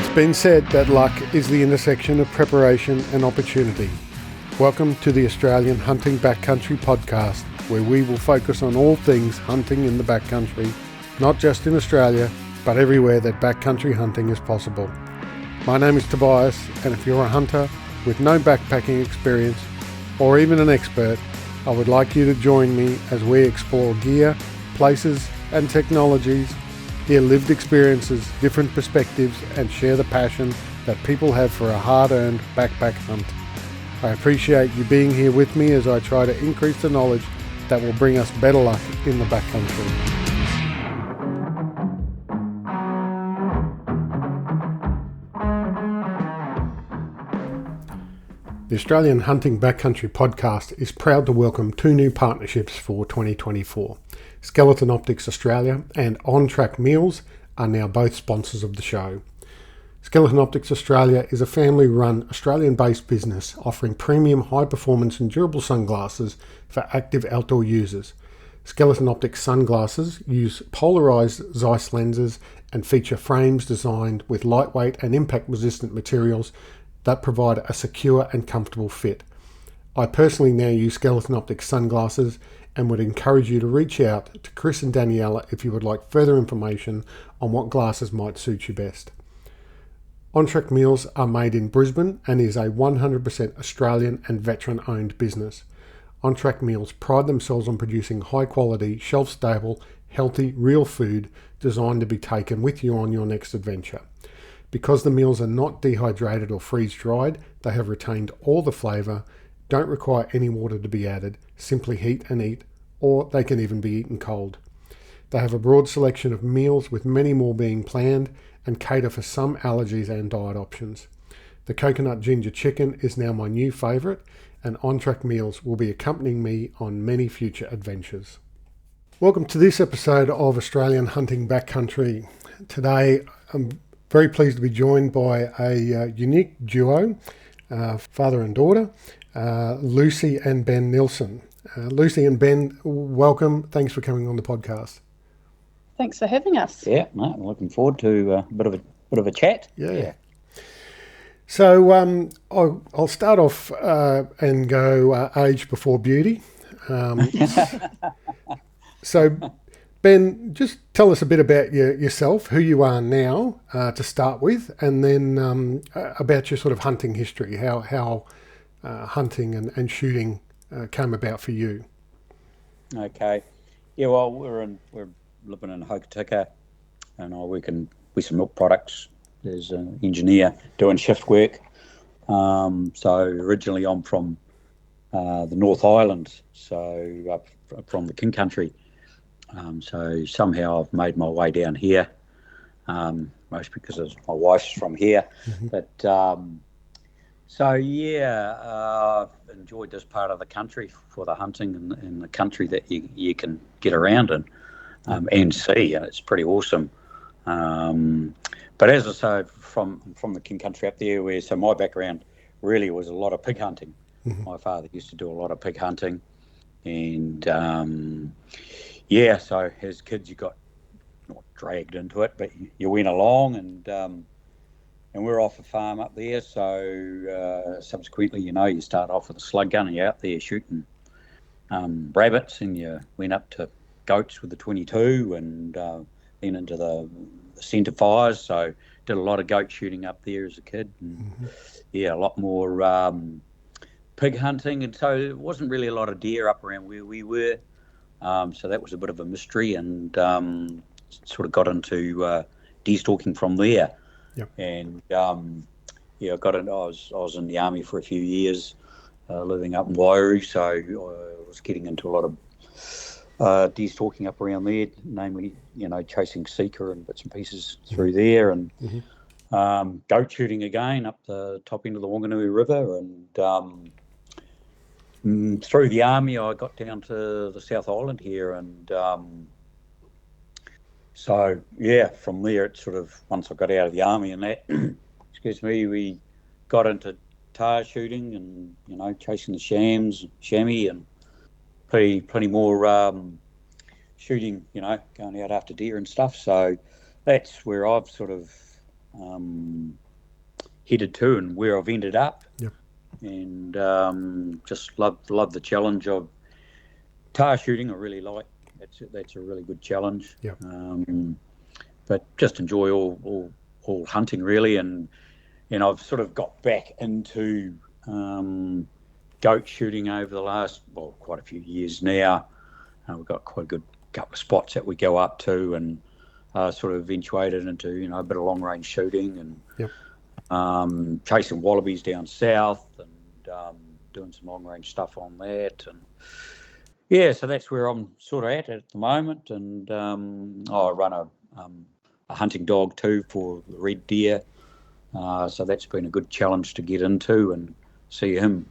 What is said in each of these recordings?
It's been said that luck is the intersection of preparation and opportunity. Welcome to the Australian Hunting Backcountry podcast, where we will focus on all things hunting in the backcountry, not just in Australia, but everywhere that backcountry hunting is possible. My name is Tobias, and if you're a hunter with no backpacking experience, or even an expert, I would like you to join me as we explore gear, places, and technologies, hear lived experiences, different perspectives, and share the passion that people have for a hard-earned backpack hunt. I appreciate you being here with me as I try to increase the knowledge that will bring us better luck in the backcountry. The Australian Hunting Backcountry podcast is proud to welcome two new partnerships for 2024. Skeleton Optics Australia and On Track Meals are now both sponsors of the show. Skeleton Optics Australia is a family-run Australian-based business offering premium high-performance and durable sunglasses for active outdoor users. Skeleton Optics sunglasses use polarized Zeiss lenses and feature frames designed with lightweight and impact-resistant materials that provide a secure and comfortable fit. I personally now use Skeleton Optics sunglasses and would encourage you to reach out to Chris and Daniela if you would like further information on what glasses might suit you best. On-Track Meals are made in Brisbane and is a 100% Australian and veteran-owned business. On-Track Meals pride themselves on producing high-quality, shelf-stable, healthy, real food designed to be taken with you on your next adventure. Because the meals are not dehydrated or freeze-dried, they have retained all the flavour, don't require any water to be added, simply heat and eat, or they can even be eaten cold. They have a broad selection of meals with many more being planned and cater for some allergies and diet options. The coconut ginger chicken is now my new favourite, and On-Track Meals will be accompanying me on many future adventures. Welcome to this episode of Australian Hunting Backcountry. Today I'm very pleased to be joined by a unique duo, father and daughter, Lucy and Ben Nilson. Lucy and Ben, welcome. Thanks for coming on the podcast. Thanks for having us. Yeah, no, I'm looking forward to a bit of a chat. Yeah. So I'll start off and go age before beauty. So Ben, just tell us a bit about yourself, who you are now to start with, and then about your sort of hunting history, how hunting and shooting came about for you. Okay. Yeah, well, we're living in Hokitika, and I work in Western Milk Products. There's an engineer doing shift work. So originally I'm from the North Island, so up from the King Country. So somehow I've made my way down here, most because my wife's from here. Mm-hmm. But I've enjoyed this part of the country for the hunting and the country that you can get around in and see, and it's pretty awesome. But as I say, from the King Country up there, so my background really was a lot of pig hunting. Mm-hmm. My father used to do a lot of pig hunting, and so as kids you got not dragged into it, but you went along, and we're off a farm up there. So subsequently, you start off with a slug gun and you're out there shooting rabbits, and you went up to goats with the 22, and then into the centre fires. So did a lot of goat shooting up there as a kid, and a lot more pig hunting, and so it wasn't really a lot of deer up around where we were. So that was a bit of a mystery, and sort of got into deer stalking from there. Yep. And I got in. I was in the army for a few years, living up in Wairau, so I was getting into a lot of deer stalking up around there, namely, chasing seeker and bits and pieces through there, and goat shooting again up the top end of the Wanganui River, and through the army I got down to the South Island here, and from there it sort of, once I got out of the army and that, we got into tar shooting and chasing the chamois, and plenty more shooting, going out after deer and stuff. So that's where I've sort of headed to and where I've ended up. Yep. And just love the challenge of tar shooting. I really like that's a really good challenge. Yep. But just enjoy all hunting really, and I've sort of got back into goat shooting over the last quite a few years now. We've got quite a good couple of spots that we go up to, and sort of eventuated into a bit of long range shooting and Yep. Chasing wallabies down south and doing some long range stuff on that. And so that's where I'm sort of at the moment. And I run a hunting dog too for the red deer. So that's been a good challenge to get into and see him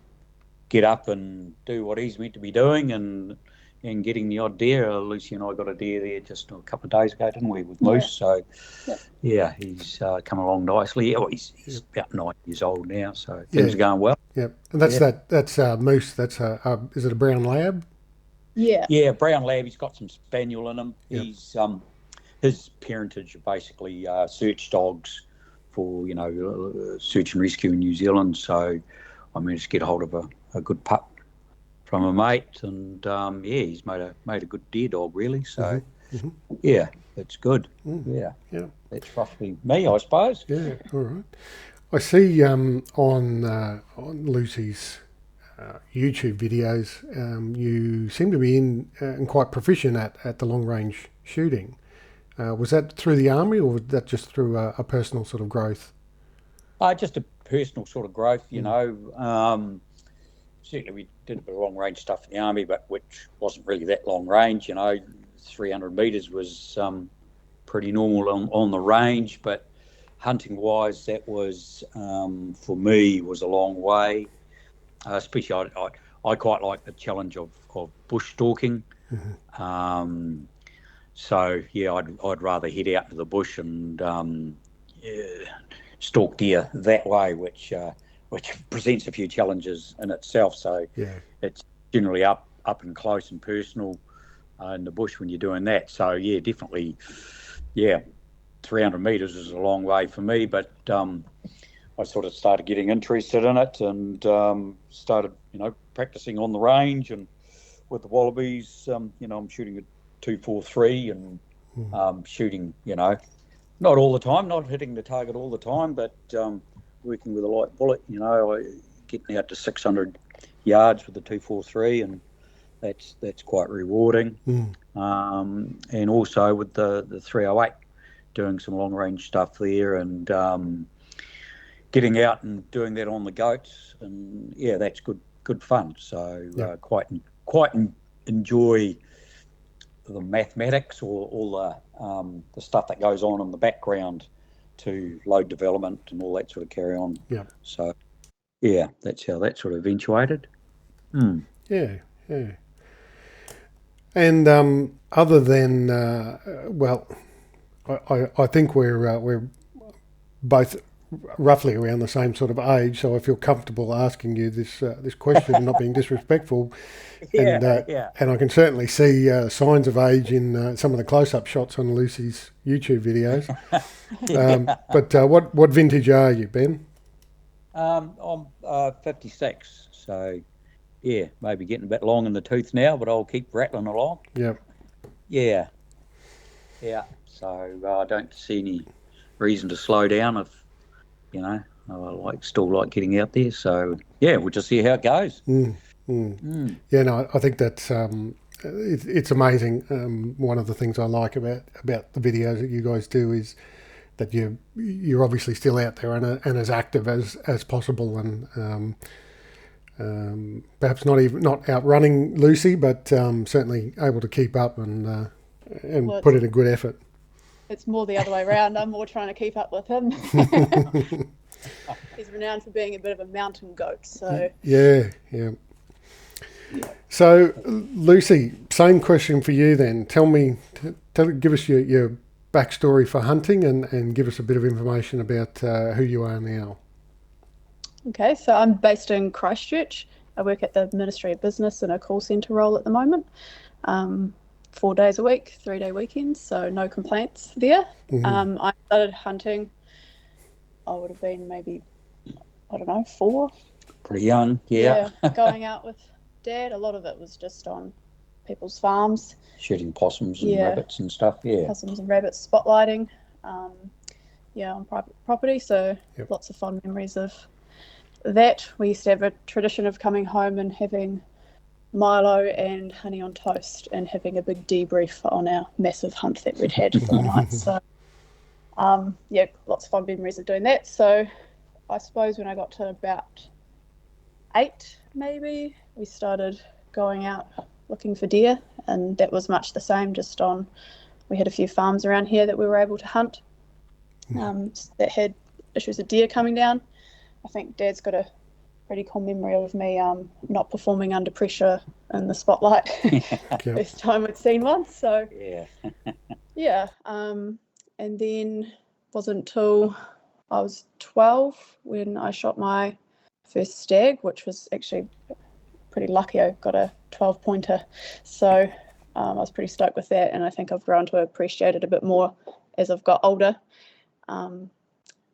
get up and do what he's meant to be doing and getting the odd deer. Lucy and I got a deer there just a couple of days ago, didn't we, with Moose? So, he's come along nicely. He's about 9 years old now, so things are going well. Yep. And that's Moose. That's is it a brown lab? Yeah. Yeah, brown lab. He's got some spaniel in him. Yep. He's his parentage are basically search dogs for search and rescue in New Zealand. So I managed to get hold of a good pup from a mate, and he's made a good deer dog really. So it's good. Yeah, that's roughly me, I suppose. Yeah, all right. I see on Lucy's YouTube videos, you seem to be in quite proficient at the long range shooting. Was that through the army, or was that just through a personal sort of growth? Just a personal sort of growth, certainly we did a bit of long range stuff in the army, but which wasn't really that long range. 300 metres was pretty normal on the range, but hunting wise, that was for me was a long way. Especially, I quite like the challenge of bush stalking. So I'd rather head out to the bush and stalk deer that way, which presents a few challenges in itself. So it's generally up and close and personal in the bush when you're doing that. So definitely, 300 metres is a long way for me, but I sort of started getting interested in it and started, practicing on the range and with the wallabies. I'm shooting a 243 and shooting, not all the time, not hitting the target all the time, but working with a light bullet, getting out to 600 yards with the 243, and that's quite rewarding. And also with the 308, doing some long range stuff there, and getting out and doing that on the goats, and that's good fun. So quite enjoy the mathematics or all the stuff that goes on in the background to load development and all that sort of carry on. Yeah. So that's how that sort of eventuated. Yeah. And other than I think we're both roughly around the same sort of age, so I feel comfortable asking you this question and not being disrespectful. And I can certainly see signs of age in some of the close-up shots on Lucy's YouTube videos. But what vintage are you, Ben? I'm 56, so maybe getting a bit long in the tooth now, but I'll keep rattling along. Yep. Yeah. So I don't see any reason to slow down if, I still like getting out there. So we'll just see how it goes. Yeah, no, I think that's it's amazing. One of the things I like about the videos that you guys do is that you're obviously still out there and as active as possible, and perhaps not outrunning Lucy, but certainly able to keep up and put in a good effort. It's more the other way around. I'm more trying to keep up with him. He's renowned for being a bit of a mountain goat. So yeah. So Lucy, same question for you then. Give us your backstory for hunting and give us a bit of information about who you are now. Okay, so I'm based in Christchurch. I work at the Ministry of Business in a call centre role at the moment. 4 days a week, 3-day weekends, so no complaints there. I started hunting I would have been maybe, I don't know, 4. Pretty young, yeah. Going out with Dad. A lot of it was just on people's farms. Shooting possums and rabbits and stuff, yeah. Possums and rabbits, spotlighting, on private property. So lots of fond memories of that. We used to have a tradition of coming home and having Milo and honey on toast and having a big debrief on our massive hunt that we'd had for the night. So, lots of fond memories of doing that. So I suppose when I got to about 8, maybe, we started going out looking for deer, and that was much the same, just on, we had a few farms around here that we were able to hunt that had issues of deer coming down. I think Dad's got a pretty cool memory of me not performing under pressure in the spotlight. First time I'd seen one. So and then wasn't until I was 12 when I shot my first stag, which was actually pretty lucky. I got a 12 pointer, so I was pretty stoked with that, and I think I've grown to appreciate it a bit more as I've got older.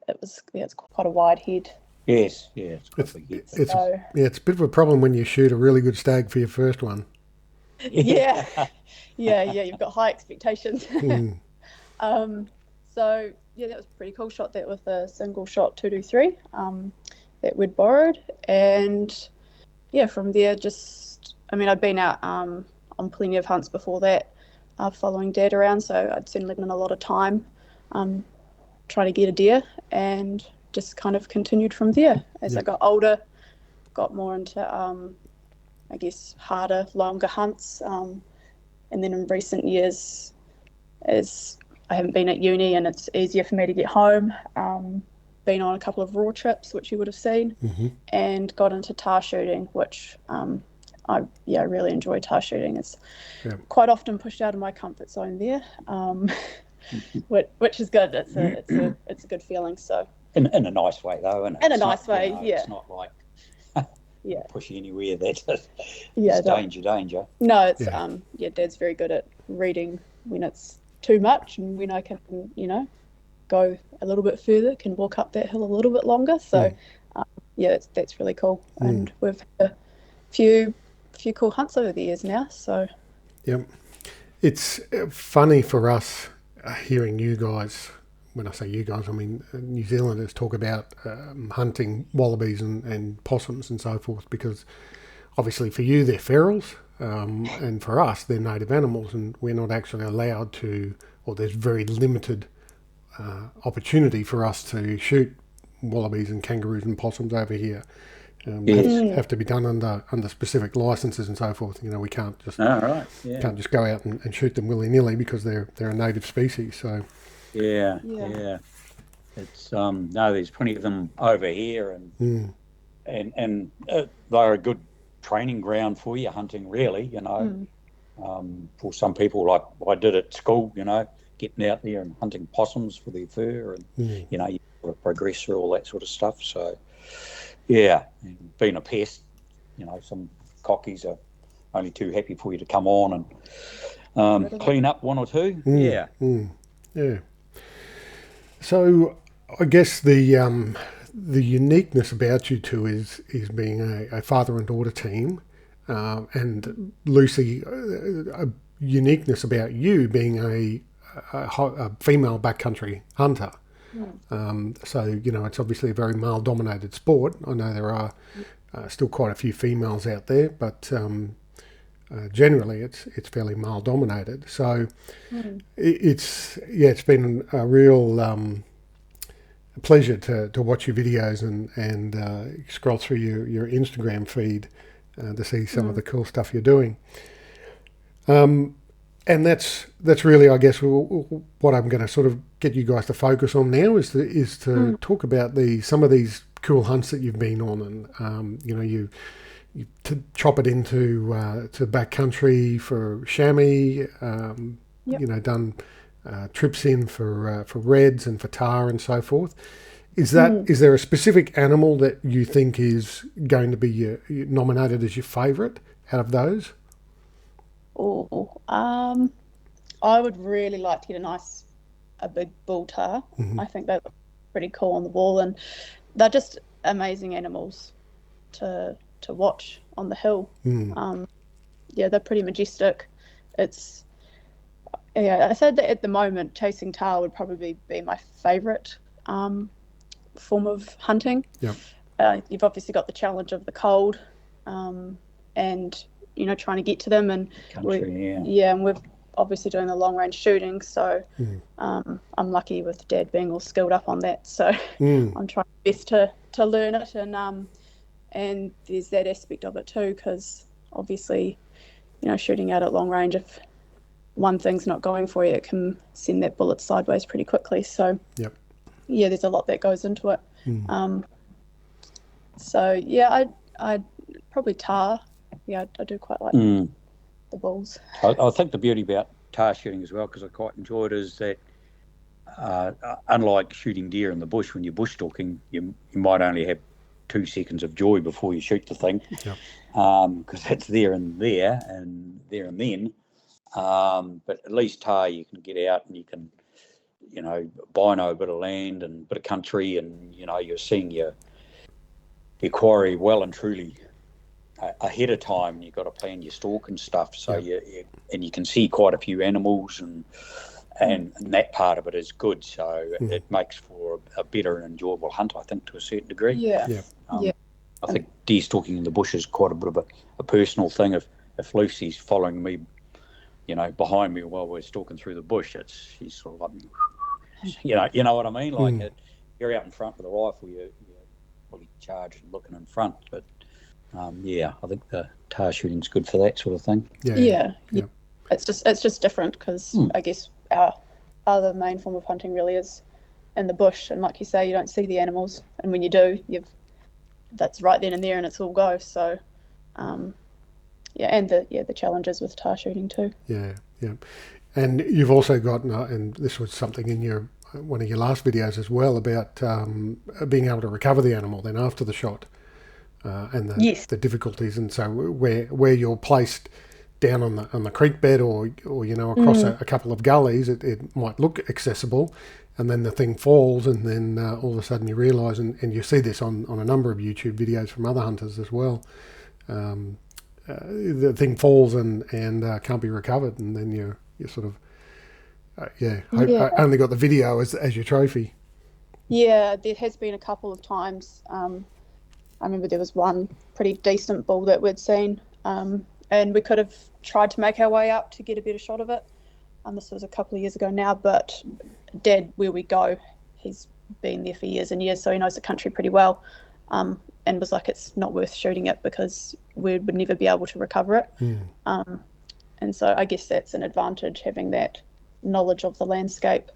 It's quite a wide head. Yes, it's a bit of a problem when you shoot a really good stag for your first one. Yeah, you've got high expectations. So that was pretty cool. Shot that with a single shot 223 that we'd borrowed, and from there I'd been out on plenty of hunts before that, following Dad around, so I'd certainly been a lot of time trying to get a deer, and just kind of continued from there. As I got older, got more into harder, longer hunts, and then in recent years, as I haven't been at uni and it's easier for me to get home, been on a couple of raw trips, which you would have seen, and got into tar shooting, which I really enjoy tar shooting. It's quite often pushed out of my comfort zone there, which is good. It's a good feeling. So in a nice way, though, isn't it? In a nice way, It's not like push you anywhere that it's danger. No, it's Dad's very good at reading when it's too much and when I can, go a little bit further, can walk up that hill a little bit longer. So that's really cool. And we've had a few cool hunts over the years now. So it's funny for us hearing you guys. When I say you guys, I mean New Zealanders talk about hunting wallabies and possums and so forth, because obviously for you they're ferals, and for us they're native animals, and we're not actually allowed to, or there's very limited opportunity for us to shoot wallabies and kangaroos and possums over here. Have to be done under specific licenses and so forth. We can't just can't just go out and shoot them willy-nilly because they're a native species. So it's there's plenty of them over here, and they're a good training ground for you hunting, really. For some people, like I did at school, getting out there and hunting possums for their fur, and you sort of progress through all that sort of stuff. So and being a pest, some cockies are only too happy for you to come on and clean up one or two. So I guess the uniqueness about you two is being a father and daughter team, and Lucy, a uniqueness about you being a female backcountry hunter. So it's obviously a very male-dominated sport. I know there are still quite a few females out there, but generally it's fairly male-dominated. So it's been a real pleasure to watch your videos and scroll through your Instagram feed to see some of the cool stuff you're doing. And that's really, I guess, what I'm going to sort of get you guys to focus on now is to talk about some of these cool hunts that you've been on, and you to chop it into to backcountry for chamois, done trips in for reds and for tar and so forth. Is there a specific animal that you think is going to be nominated as your favourite out of those? I would really like to get a big bull tar. I think they look pretty cool on the wall, and they're just amazing animals to watch on the hill. They're pretty majestic. It's I said that at the moment chasing tahr would probably be my favorite form of hunting. You've obviously got the challenge of the cold, and trying to get to them, and and we're obviously doing the long range shooting, so I'm lucky with Dad being all skilled up on that, so I'm trying my best to learn it, and there's that aspect of it too, because obviously shooting out at long range, if one thing's not going for you, it can send that bullet sideways pretty quickly, so there's a lot that goes into it. I probably tahr. I do quite like the bulls. I think the beauty about tahr shooting as well, because I quite enjoy it, is that unlike shooting deer in the bush, when you're bush stalking, you might only have 2 seconds of joy before you shoot the thing, because that's there and then. But at least tahr, you can get out and you can, bino a bit of land and a bit of country, and you're seeing your quarry well and truly ahead of time. You've got to plan your stalk and stuff, so you can see quite a few animals, and that part of it is good, so it makes for a better and enjoyable hunt, I think, to a certain degree. I think deer stalking in the bush is quite a bit of a personal thing. If Lucy's following me, behind me while we're stalking through the bush, she's sort of like, you know what I mean? Like, you're out in front with a rifle, you're fully charged and looking in front. But I think the tahr shooting's good for that sort of thing. It's just different, because I guess our other main form of hunting really is in the bush, and like you say, you don't see the animals, and when you do, that's right then and there, and it's all go. So and the challenges with tahr shooting too. And you've also got, and this was something in one of your last videos as well, about being able to recover the animal then after the shot, and the difficulties, and so where you're placed down on the creek bed or across a couple of gullies, it might look accessible, and then the thing falls, and then all of a sudden you realise, and you see this on a number of YouTube videos from other hunters as well. The thing falls and can't be recovered, and then you're sort of I only got the video as your trophy. There has been a couple of times. I remember there was one pretty decent bull that we'd seen, and we could have tried to make our way up to get a better shot of it. This was a couple of years ago now, but Dad, where we go, he's been there for years and years, so he knows the country pretty well, and was like, it's not worth shooting it because we would never be able to recover it. And so I guess that's an advantage, having that knowledge of the landscape.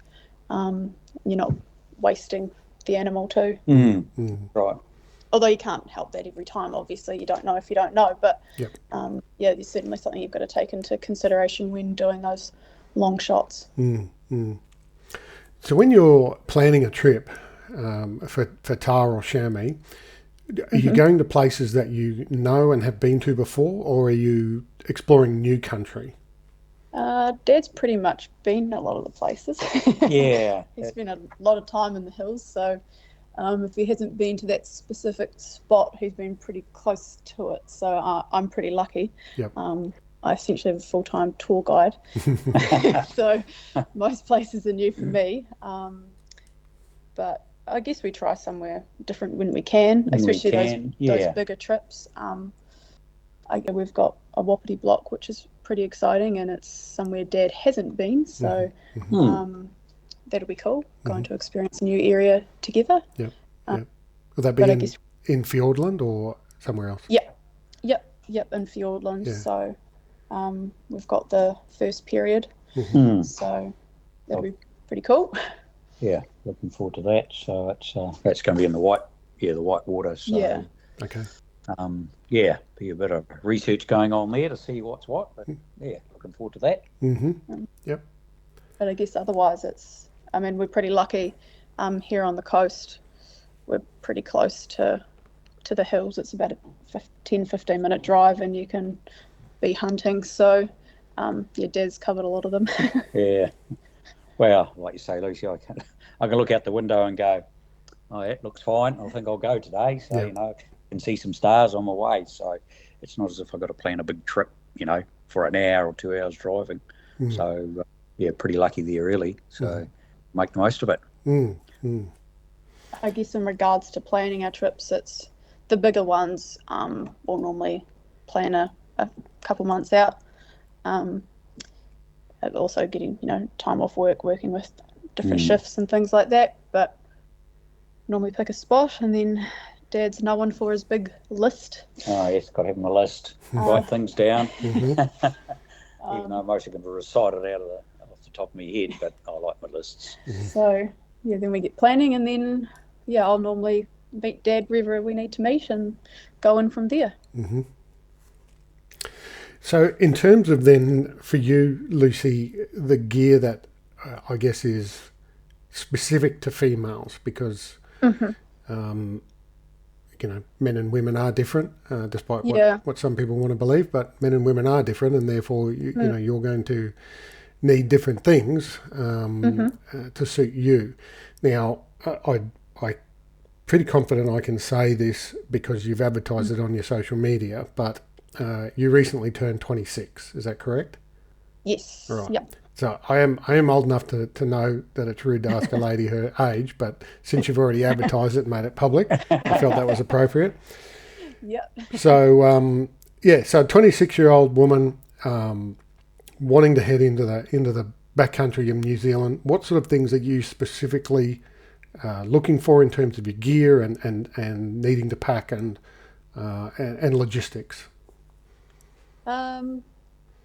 You're not wasting the animal too. Right. Although you can't help that every time, obviously. You don't know if you don't know, but there's certainly something you've got to take into consideration when doing those long shots. So when you're planning a trip for tahr or chamois, are you going to places that you know and have been to before, or are you exploring new country? Dad's pretty much been a lot of the places. He's spent a lot of time in the hills, so if he hasn't been to that specific spot, he's been pretty close to it, so I'm pretty lucky. I essentially have a full-time tour guide, so most places are new for me, but I guess we try somewhere different when we can, especially those bigger trips. We've got a Wapiti block, which is pretty exciting, and it's somewhere Dad hasn't been, so that'll be cool, going to experience a new area together. Would that be in Fiordland or somewhere else? Yep, in Fiordland. So we've got the first period, so that'll be pretty cool. Yeah, looking forward to that. So that's going to be in the white water. So okay. Be a bit of research going on there to see what's what. But looking forward to that. Yep. But I guess otherwise, we're pretty lucky here on the coast. We're pretty close to the hills. It's about a 10-15 minute drive, and you can be hunting. So Dad's covered a lot of them. Well, like you say, Lucy, I can look out the window and go, oh, it looks fine. I think I'll go today. So, I can see some stars on my way. So it's not as if I've got to plan a big trip, for an hour or 2 hours driving. So, pretty lucky there, really. So make the most of it. I guess in regards to planning our trips, it's the bigger ones. We'll normally plan a couple months out. Also getting, time off work, working with different shifts and things like that. But normally pick a spot, and then Dad's known for his big list. Oh, yes, got to have my list. Write things down. Even though most of them are recited off the top of my head, but I like my lists. So, then we get planning, and then, I'll normally meet Dad wherever we need to meet and go in from there. So in terms of then, for you, Lucy, the gear that I guess is specific to females, because, men and women are different, despite what some people want to believe, but men and women are different, and therefore, you're going to need different things to suit you. Now, I'm pretty confident I can say this because you've advertised it on your social media, but you recently turned 26. Is that correct? Yes. Right. Yep. So I am old enough to know that it's rude to ask a lady her age, but since you've already advertised it and made it public, I felt that was appropriate. Yep. So so 26-year-old woman wanting to head into the backcountry in New Zealand. What sort of things are you specifically looking for in terms of your gear and needing to pack and logistics?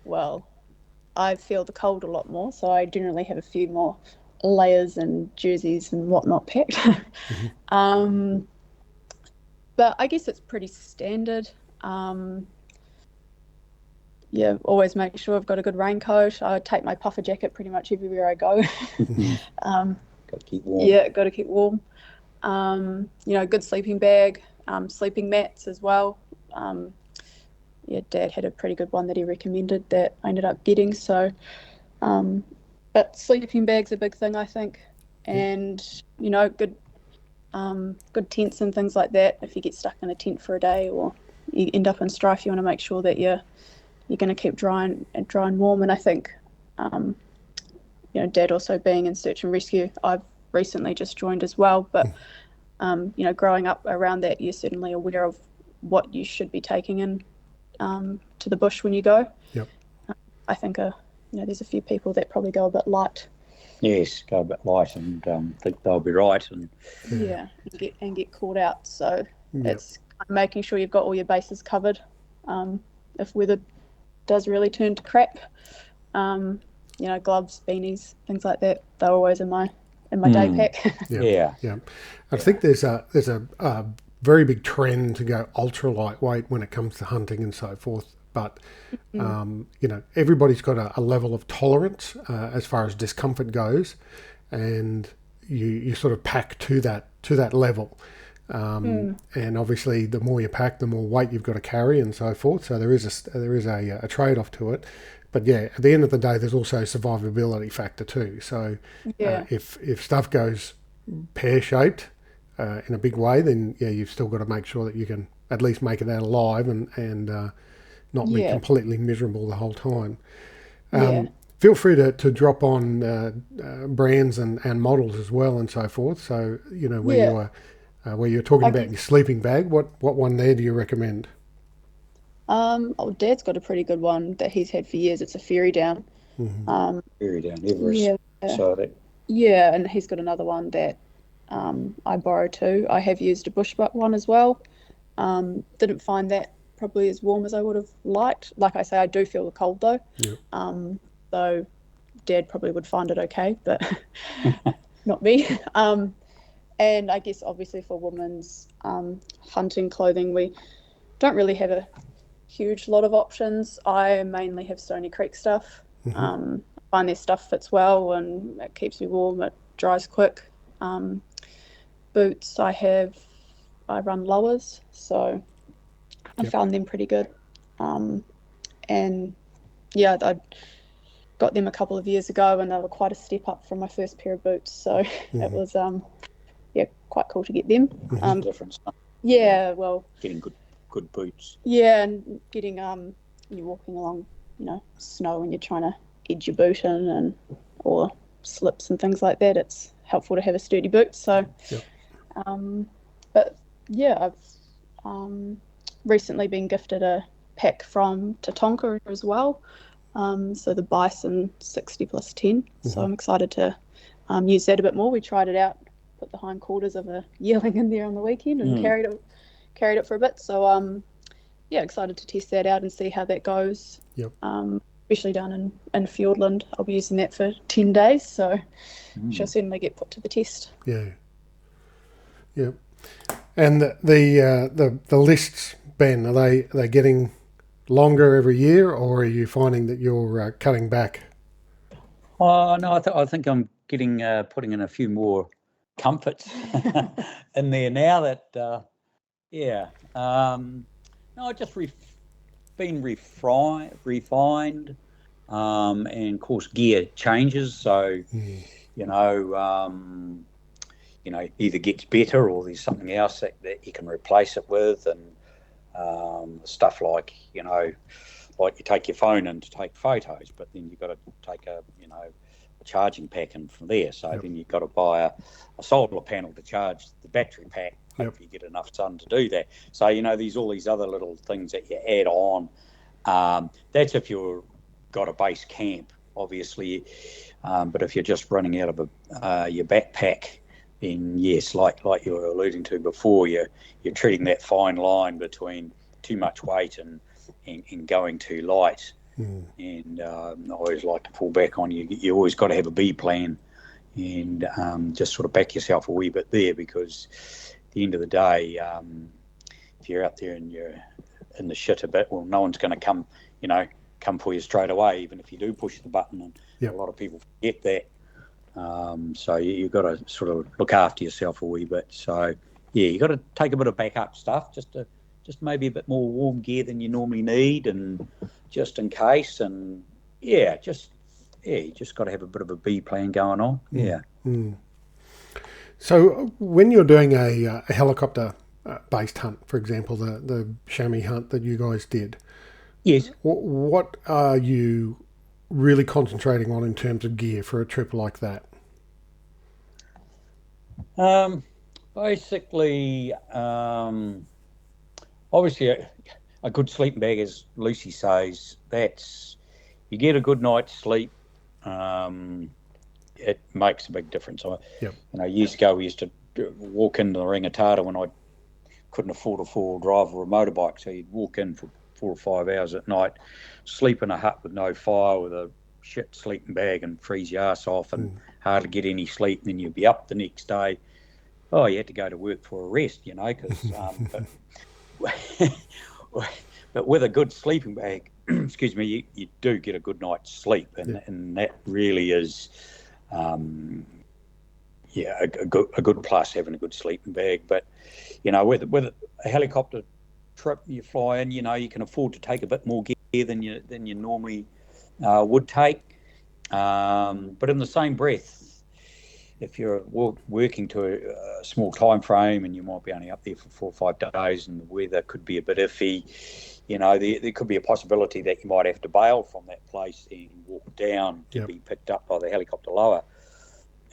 Well, I feel the cold a lot more, so I generally have a few more layers and jerseys and whatnot packed. But I guess it's pretty standard. Always make sure I've got a good raincoat. I take my puffer jacket pretty much everywhere I go. Got to keep warm. Yeah, got to keep warm. Good sleeping bag, sleeping mats as well. Dad had a pretty good one that he recommended that I ended up getting. So, but sleeping bag's a big thing, I think, and good tents and things like that. If you get stuck in a tent for a day or you end up in strife, you want to make sure that you're going to keep dry and warm. And I think, Dad also being in search and rescue, I've recently just joined as well. But growing up around that, you're certainly aware of what you should be taking in to the bush when you go. Yep. I think there's a few people that probably go a bit light. Yes, go a bit light and think they'll be right, and get caught out. So it's making sure you've got all your bases covered. If weather does really turn to crap, gloves, beanies, things like that, they're always in my day pack. Yeah. I think there's a very big trend to go ultra lightweight when it comes to hunting and so forth. But, everybody's got a level of tolerance as far as discomfort goes, and you sort of pack to that level. And obviously the more you pack, the more weight you've got to carry and so forth. So there is a trade-off to it. But at the end of the day, there's also a survivability factor too. So if stuff goes pear-shaped, in a big way, then you've still got to make sure that you can at least make it out alive and not be completely miserable the whole time. Feel free to drop on brands and models as well and so forth. So where you're talking about your sleeping bag, what one there do you recommend? Dad's got a pretty good one that he's had for years. It's a Fairy Down. Fairy Down, Everest. And he's got another one that I borrow too. I have used a bushbuck one as well. Didn't find that probably as warm as I would have liked. Like I say, I do feel the cold though. So Dad probably would find it okay, but not me. And I guess obviously for women's hunting clothing, we don't really have a huge lot of options. I mainly have Stony Creek stuff. I find their stuff fits well and it keeps me warm. It dries quick. Boots, I run lowers, so I found them pretty good. I got them a couple of years ago and they were quite a step up from my first pair of boots. So it was quite cool to get them. Difference. Yeah, well, getting good boots. Yeah, and getting you're walking along, snow and you're trying to edge your boot in or slips and things like that. It's helpful to have a sturdy boot. So, but yeah, I've recently been gifted a pack from Tatonka as well. So the Bison 60+10. So I'm excited to use that a bit more. We tried it out, put the hindquarters of a yearling in there on the weekend and carried it for a bit. So excited to test that out and see how that goes. Especially down in Fiordland. I'll be using that for 10 days, so she'll certainly get put to the test. Yeah. And the lists, Ben, are they getting longer every year, or are you finding that you're cutting back? Oh no, I think I'm getting putting in a few more comforts in there now. That no, just been refined, and of course gear changes. So either gets better or there's something else that you can replace it with, and stuff like like you take your phone in to take photos, but then you've got to take a charging pack in from there. So then you've got to buy a solar panel to charge the battery pack. Hopefully you get enough sun to do that. So there's all these other little things that you add on. That's if you've got a base camp, obviously. But if you're just running out of your backpack, then yes, like you were alluding to before, you're treating that fine line between too much weight and going too light. And I always like to pull back on you always got to have a B plan, and just sort of back yourself a wee bit there, because at the end of the day, if you're out there and you're in the shit a bit, well, no one's going to come for you straight away, even if you do push the button, and a lot of people forget that. So you've got to sort of look after yourself a wee bit. So you've got to take a bit of backup stuff, just maybe a bit more warm gear than you normally need, and just in case, and you just got to have a bit of a B plan going on. So when you're doing a helicopter based hunt, for example, the chamois hunt that you guys did, yes, what are you really concentrating on in terms of gear for a trip like that? Basically, obviously a good sleeping bag, as Lucy says, you get a good night's sleep. It makes a big difference. Years ago we used to walk into the Rangitata when I couldn't afford a four-wheel drive or a motorbike, so you'd walk in for 4 or 5 hours at night, sleep in a hut with no fire, with a shit sleeping bag, and freeze your ass off and hardly get any sleep, and then you'd be up the next day. Oh, you had to go to work for a rest, because but with a good sleeping bag, excuse me, you do get a good night's sleep, and that really is a good plus, having a good sleeping bag. But with a helicopter trip you fly in, you can afford to take a bit more gear than you normally would take, but in the same breath, if you're working to a small time frame and you might be only up there for 4 or 5 days and the weather could be a bit iffy, there could be a possibility that you might have to bail from that place and walk down to be picked up by the helicopter lower.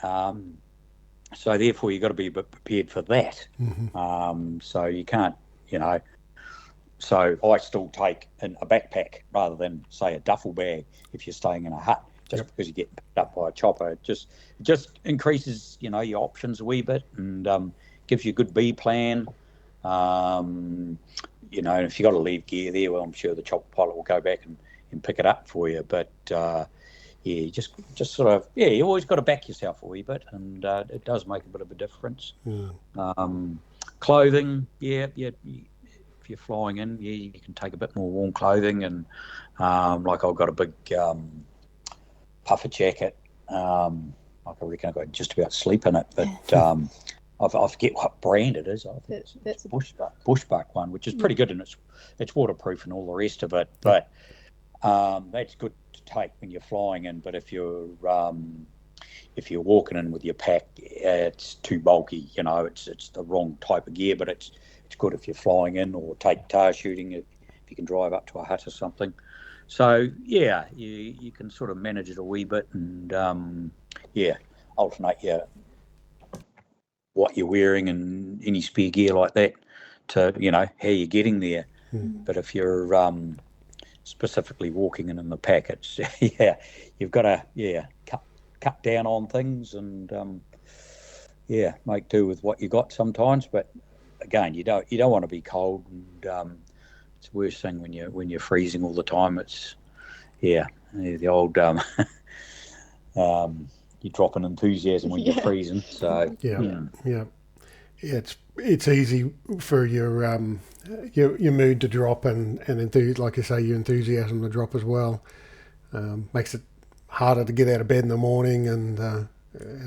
So therefore you've got to be a bit prepared for that. So you can't, so I still take a backpack rather than, say, a duffel bag if you're staying in a hut. Just because you get picked up by a chopper, it just increases, your options a wee bit, and gives you a good B plan. If you got to leave gear there, well, I'm sure the chopper pilot will go back and pick it up for you. But just sort of, you always got to back yourself a wee bit, and it does make a bit of a difference. Clothing, if you're flying in, you can take a bit more warm clothing, and like I've got a big puffer jacket. I reckon I've got just about sleep in it, but I forget what brand it is. I think it's a Bushbuck one, which is pretty good, and it's waterproof and all the rest of it. But that's good to take when you're flying in. But if you're if you're walking in with your pack, it's too bulky. It's the wrong type of gear, but it's good if you're flying in or take tar shooting if you can drive up to a hut or something. So yeah, you can sort of manage it a wee bit and alternate what you're wearing and any spare gear like that to how you're getting there. But if you're specifically walking in the pack, it's you've got to cut down on things and make do with what you got sometimes. But again, you don't want to be cold, and it's the worst thing when you're freezing all the time. It's the old you drop an enthusiasm when you're freezing. So it's easy for your mood to drop and like you say, your enthusiasm to drop as well. Makes it harder to get out of bed in the morning and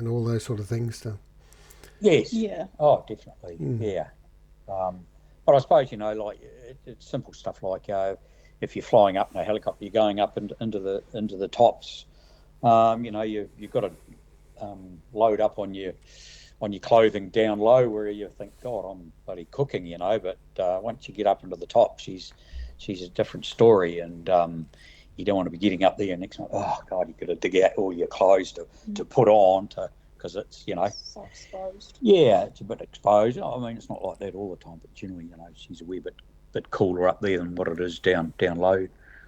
all those sort of things. Yes. Yeah. Oh, definitely. Yeah. But I suppose like it's simple stuff like if you're flying up in a helicopter, you're going up into the tops. You've got to load up on your clothing down low where you think, God, I'm bloody cooking, But once you get up into the top, she's a different story, and you don't want to be getting up there next time. Oh God, you've got to dig out all your clothes to put on because it's so exposed. Yeah, it's a bit exposed. I mean, it's not like that all the time, but generally, she's a wee bit cooler up there than what it is down low.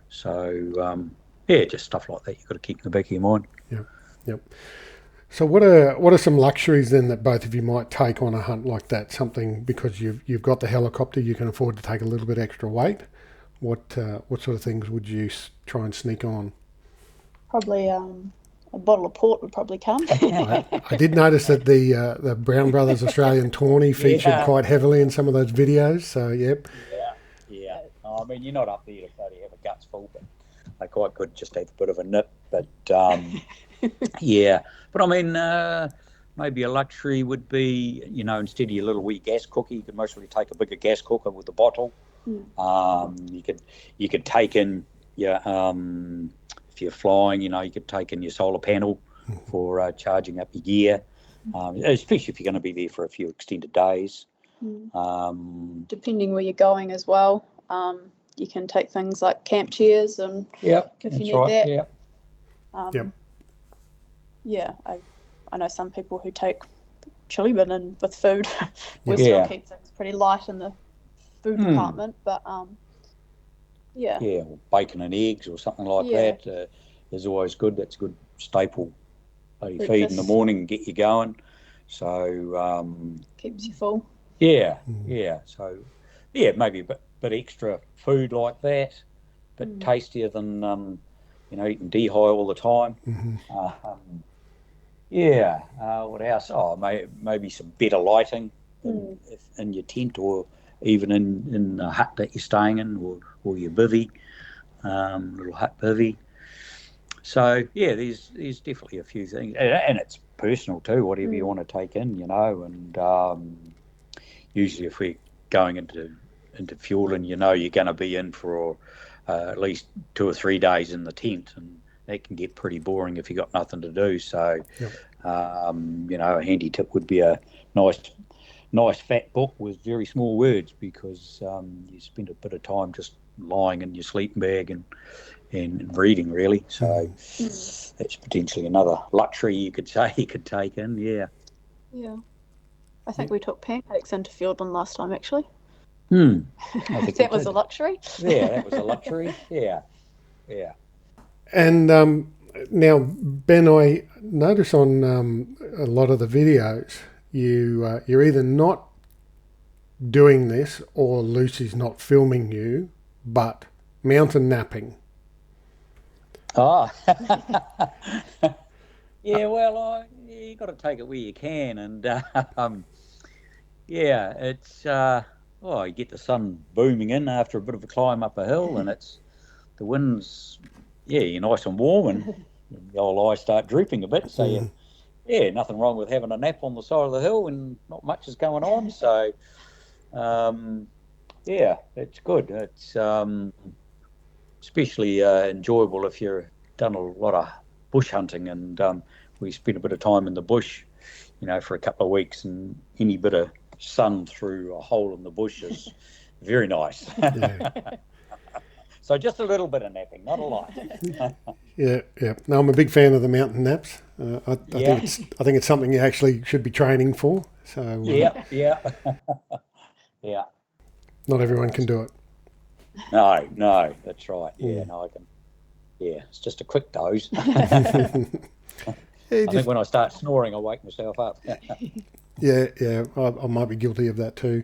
So just stuff like that you've got to keep in the back of your mind. Yep. So what are some luxuries then that both of you might take on a hunt like that? Something because you've got the helicopter, you can afford to take a little bit extra weight. What sort of things would you try and sneak on? Probably a bottle of port would probably come. I did notice that the Brown Brothers Australian Tawny featured quite heavily in some of those videos. So yep. Yeah. I mean, you're not up there to bloody have a guts full, but they quite could just have a bit of a nip. But but I mean, maybe a luxury would be, instead of your little wee gas cooker, you could mostly take a bigger gas cooker with a bottle. You could take in your if you're flying, you could take in your solar panel for charging up your gear, especially if you're going to be there for a few extended days. Depending where you're going as well, you can take things like camp chairs and if you need that. I know some people who take chili bin in with food. We still keep things pretty light in the food department, but or bacon and eggs or something like that is always good. That's a good staple feed in the morning and get you going. So keeps you full. So maybe a bit extra food like that, a bit tastier than eating D-high all the time. What else? Maybe some better lighting in your tent or even in the hut that you're staying in or your bivvy, little hut bivvy. So there's definitely a few things, and it's personal too, whatever you want to take in, and usually if we're going into fueling, you're going to be in for at least 2 or 3 days in the tent, and that can get pretty boring if you've got nothing to do. So a handy tip would be a nice fat book with very small words, because you spend a bit of time just lying in your sleeping bag and reading, really. So that's potentially another luxury you could say you could take in. I think we took pancakes into Fiordland last time, actually. I think that was a luxury. That was a luxury. And now, Ben, I notice on a lot of the videos you're either not doing this or Lucy's not filming you, but mountain napping. Well, you got to take it where you can, and it's you get the sun booming in after a bit of a climb up a hill, and the wind's you're nice and warm, and the old eyes start drooping a bit. So nothing wrong with having a nap on the side of the hill when not much is going on. So it's good. It's especially enjoyable if you've done a lot of bush hunting, and we spent a bit of time in the bush, for a couple of weeks, and any bit of sun through a hole in the bush is very nice. Yeah. So just a little bit of napping, not a lot. Yeah. No, I'm a big fan of the mountain naps. I think it's something you actually should be training for. So Yeah. Yeah. Not everyone can do it. No, that's right. Yeah, no, I can. Yeah, it's just a quick doze. I think when I start snoring, I wake myself up. Yeah. I might be guilty of that too.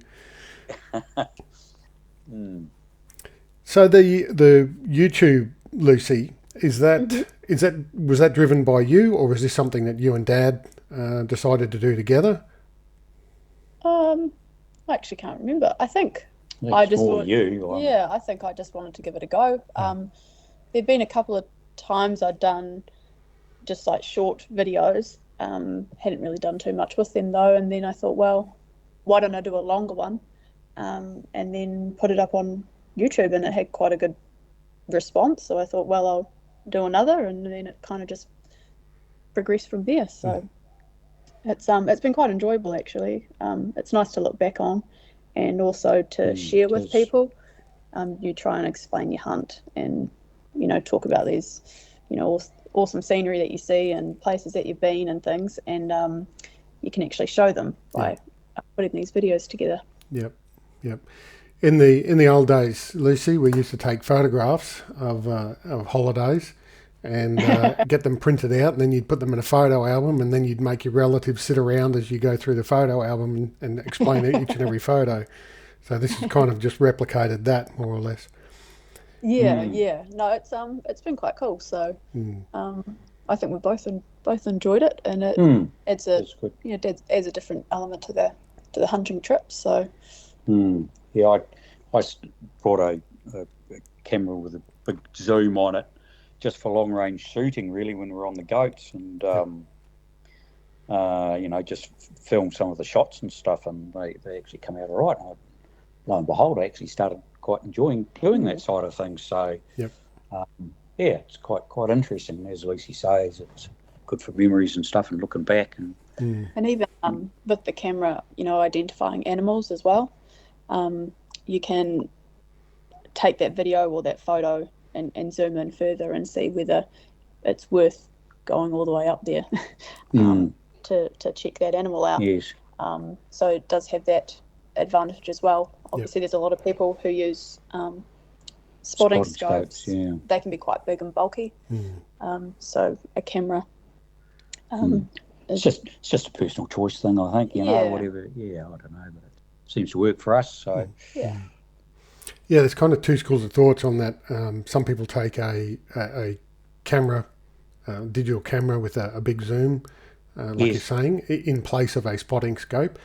So the YouTube, Lucy, was that driven by you, or was this something that you and Dad decided to do together? I actually can't remember. I think I think I just wanted to give it a go. There'd been a couple of times I'd done just like short videos. Hadn't really done too much with them though, and then I thought, well, why don't I do a longer one, and then put it up on YouTube, and it had quite a good response. So I thought, well, I'll do another, and then it kind of just progressed from there. So it's been quite enjoyable actually. It's nice to look back on, and also to share with people. You try and explain your hunt, and talk about these awesome scenery that you see and places that you've been and things, and you can actually show them by putting these videos together. Yep. In the old days, Lucy, we used to take photographs of holidays and get them printed out, and then you'd put them in a photo album, and then you'd make your relatives sit around as you go through the photo album and explain each and every photo. So this has kind of just replicated that, more or less. Yeah. No, it's been quite cool. So I think we both enjoyed it, and it adds a different element to the hunting trip. So yeah, I brought a camera with a big zoom on it, just for long range shooting, really, when we're on the goats, and just film some of the shots and stuff, and they actually come out all right. And lo and behold, I actually started quite enjoying doing that side of things. So it's quite interesting. As Lucy says, it's good for memories and stuff, and looking back, and even with the camera, identifying animals as well. You can take that video or that photo and zoom in further and see whether it's worth going all the way up there to check that animal out. Yes. So it does have that advantage as well. Obviously, there's a lot of people who use spotting scopes. Yeah. They can be quite big and bulky. So a camera. It's just a personal choice thing, I think. Whatever. Yeah, I don't know, but it seems to work for us. So yeah. Yeah, there's kind of two schools of thoughts on that. Some people take a camera, digital camera with a big zoom, you're saying, in place of a spotting scope.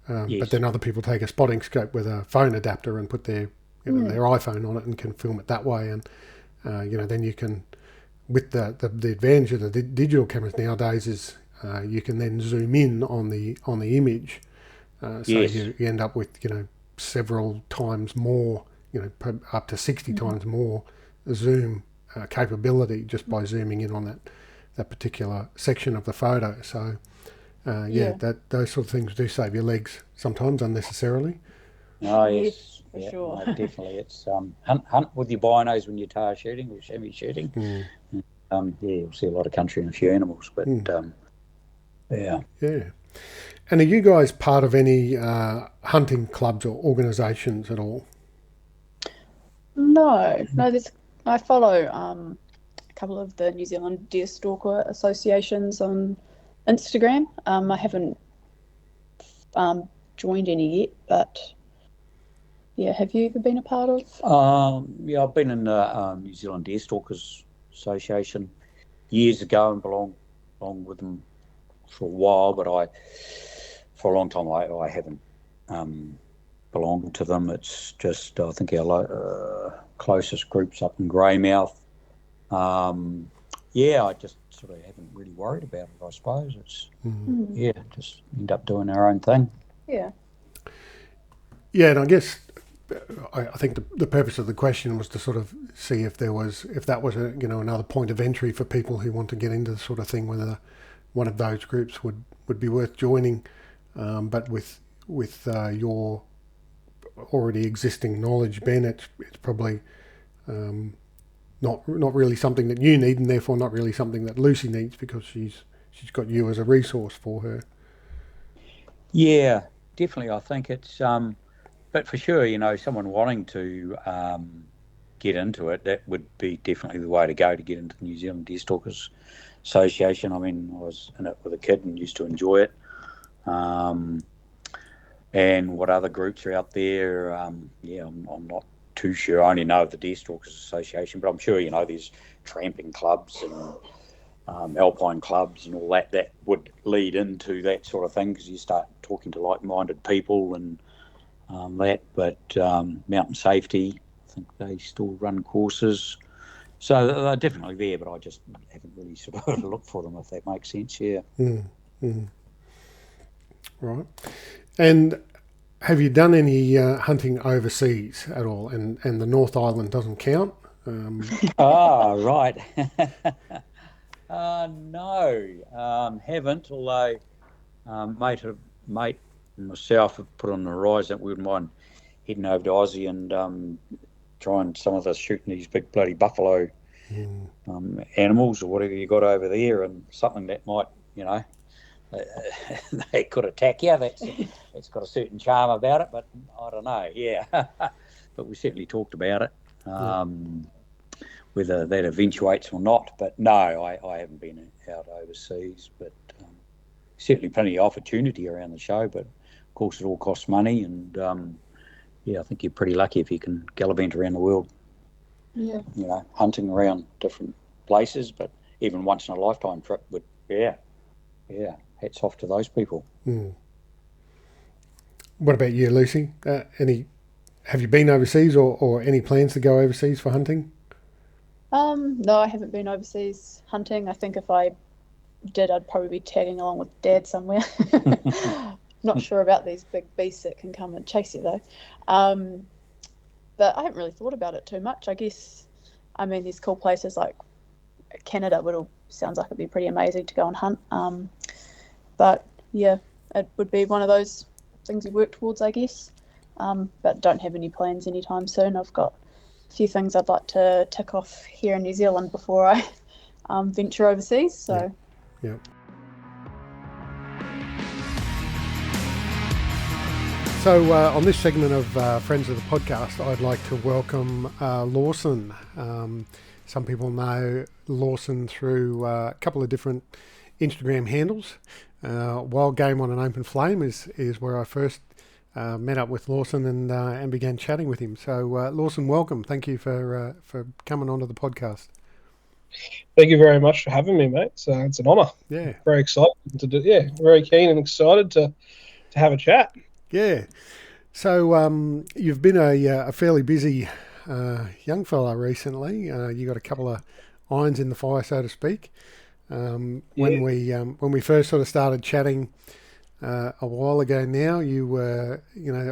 But then other people take a spotting scope with a phone adapter and put their iPhone on it and can film it that way. And then you can, with the advantage of the digital cameras nowadays is you can then zoom in on the image, so you end up with several times more, up to 60 times more zoom capability just by zooming in on that particular section of the photo. So those sort of things do save your legs sometimes unnecessarily. Oh yes, for sure. No, definitely. It's hunt with your binos when you're tail shooting or chamois shooting. You'll see a lot of country and a few animals, but yeah. And are you guys part of any hunting clubs or organisations at all? No. I follow a couple of the New Zealand Deer Stalker associations on Instagram. I haven't joined any yet, but have you ever been a part of? I've been in the New Zealand Deer Stalkers Association years ago and belonged with them for a while, but for a long time I haven't belonged to them. It's just I think our closest group's up in Greymouth. I just sort of haven't really worried about it, I suppose. It's just end up doing our own thing. And I guess I think the purpose of the question was to sort of see if that was another point of entry for people who want to get into the sort of thing, whether one of those groups would be worth joining. But with your already existing knowledge, Ben, it's probably not really something that you need, and therefore not really something that Lucy needs, because she's got you as a resource for her. Yeah, definitely. I think it's but for sure, someone wanting to get into it, that would be definitely the way to go to get into the New Zealand Deerstalkers Association. I mean, I was in it with a kid and used to enjoy it. And what other groups are out there? I'm not too sure. I only know of the Deerstalkers Association, but I'm sure there's tramping clubs and alpine clubs and all that would lead into that sort of thing, because you start talking to like-minded people and that. But mountain safety, I think they still run courses, so they're definitely there. But I just haven't really sort of looked for them, if that makes sense. Yeah. Right. And have you done any hunting overseas at all? And the North Island doesn't count? Right. No, haven't. Although mate and myself have put on the horizon that we wouldn't mind heading over to Aussie and trying some of the shooting these big bloody buffalo animals or whatever you got over there, and something that might, they could attack you. It's got a certain charm about it, but I don't know. Yeah, but we certainly talked about it. Whether that eventuates or not, but no, I haven't been out overseas, but certainly plenty of opportunity around the show, but of course it all costs money, and I think you're pretty lucky if you can gallivant around the world, hunting around different places, but even once in a lifetime trip would, hats off to those people. What about you, Lucy? Have you been overseas or any plans to go overseas for hunting? No, I haven't been overseas hunting. I think if I did, I'd probably be tagging along with Dad somewhere. Not sure about these big beasts that can come and chase you, though. But I haven't really thought about it too much. I guess, there's cool places like Canada. Sounds like it'd be pretty amazing to go and hunt. But yeah, it would be one of those things you work towards, I guess. But don't have any plans anytime soon. I've got a few things I'd like to tick off here in New Zealand before I venture overseas. So. Yeah. So on this segment of Friends of the Podcast, I'd like to welcome Lawson. Some people know Lawson through a couple of different Instagram handles. Wild Game on an Open Flame is where I first met up with Lawson and began chatting with him. So Lawson, welcome. Thank you for coming onto the podcast. Thank you very much for having me, mate. So it's an honour. Yeah. Very excited to do. Yeah, very keen and excited to have a chat. Yeah. So you've been a fairly busy young fella recently. You got a couple of irons in the fire, so to speak. When we first sort of started chatting a while ago now, you were,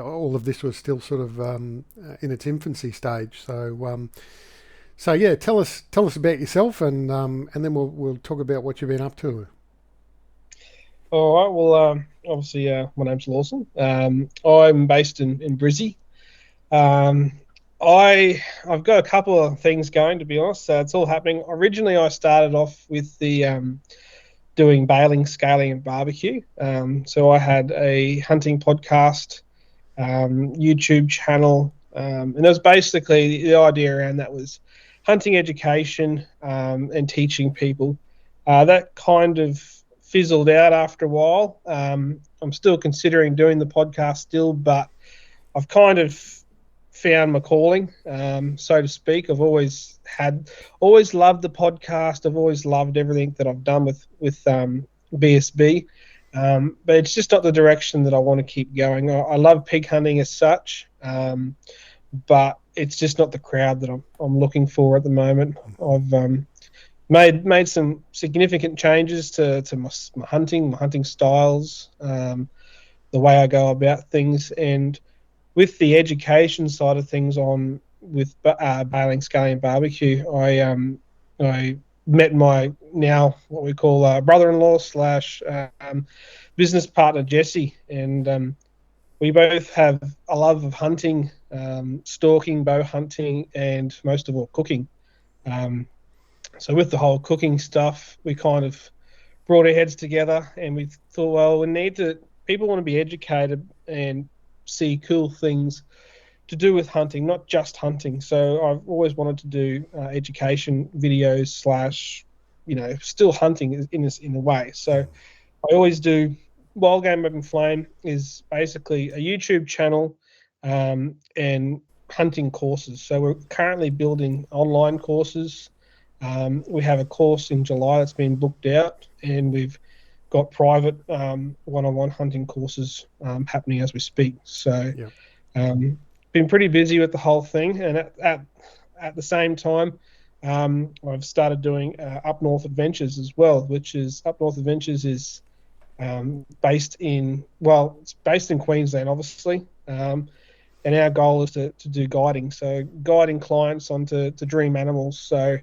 all of this was still sort of in its infancy stage. So yeah, tell us about yourself, and then we'll talk about what you've been up to. All right. Well, obviously, my name's Lawson. I'm based in Brizzy. I've got a couple of things going, to be honest. It's all happening. Originally, I started off with the doing bailing, scaling, and barbecue. So I had a hunting podcast, YouTube channel, and it was basically the idea around that was hunting education and teaching people. That kind of fizzled out after a while. I'm still considering doing the podcast still, but I've kind of found my calling, so to speak. I've always loved the podcast. I've always loved everything that I've done with BSB, but it's just not the direction that I want to keep going. I love pig hunting as such, but it's just not the crowd that I'm looking for at the moment. I've made some significant changes to my hunting styles, the way I go about things, and with the education side of things with bailing, scaling, and barbecue, I met my now what we call brother-in-law slash business partner Jesse, and we both have a love of hunting, stalking, bow hunting, and most of all cooking. So with the whole cooking stuff, we kind of brought our heads together and we thought, well, people want to be educated and see cool things to do with hunting, not just hunting. So I've always wanted to do education videos slash, still hunting in a way. So I always do. Wild Game Open Flame is basically a YouTube channel and hunting courses. So we're currently building online courses. We have a course in July that's been booked out, and we've got private one-on-one hunting courses happening as we speak. So been pretty busy with the whole thing, and at the same time, I've started doing Up North Adventures as well, which is Up North Adventures is it's based in Queensland, obviously, and our goal is to do guiding, so guiding clients onto dream animals. So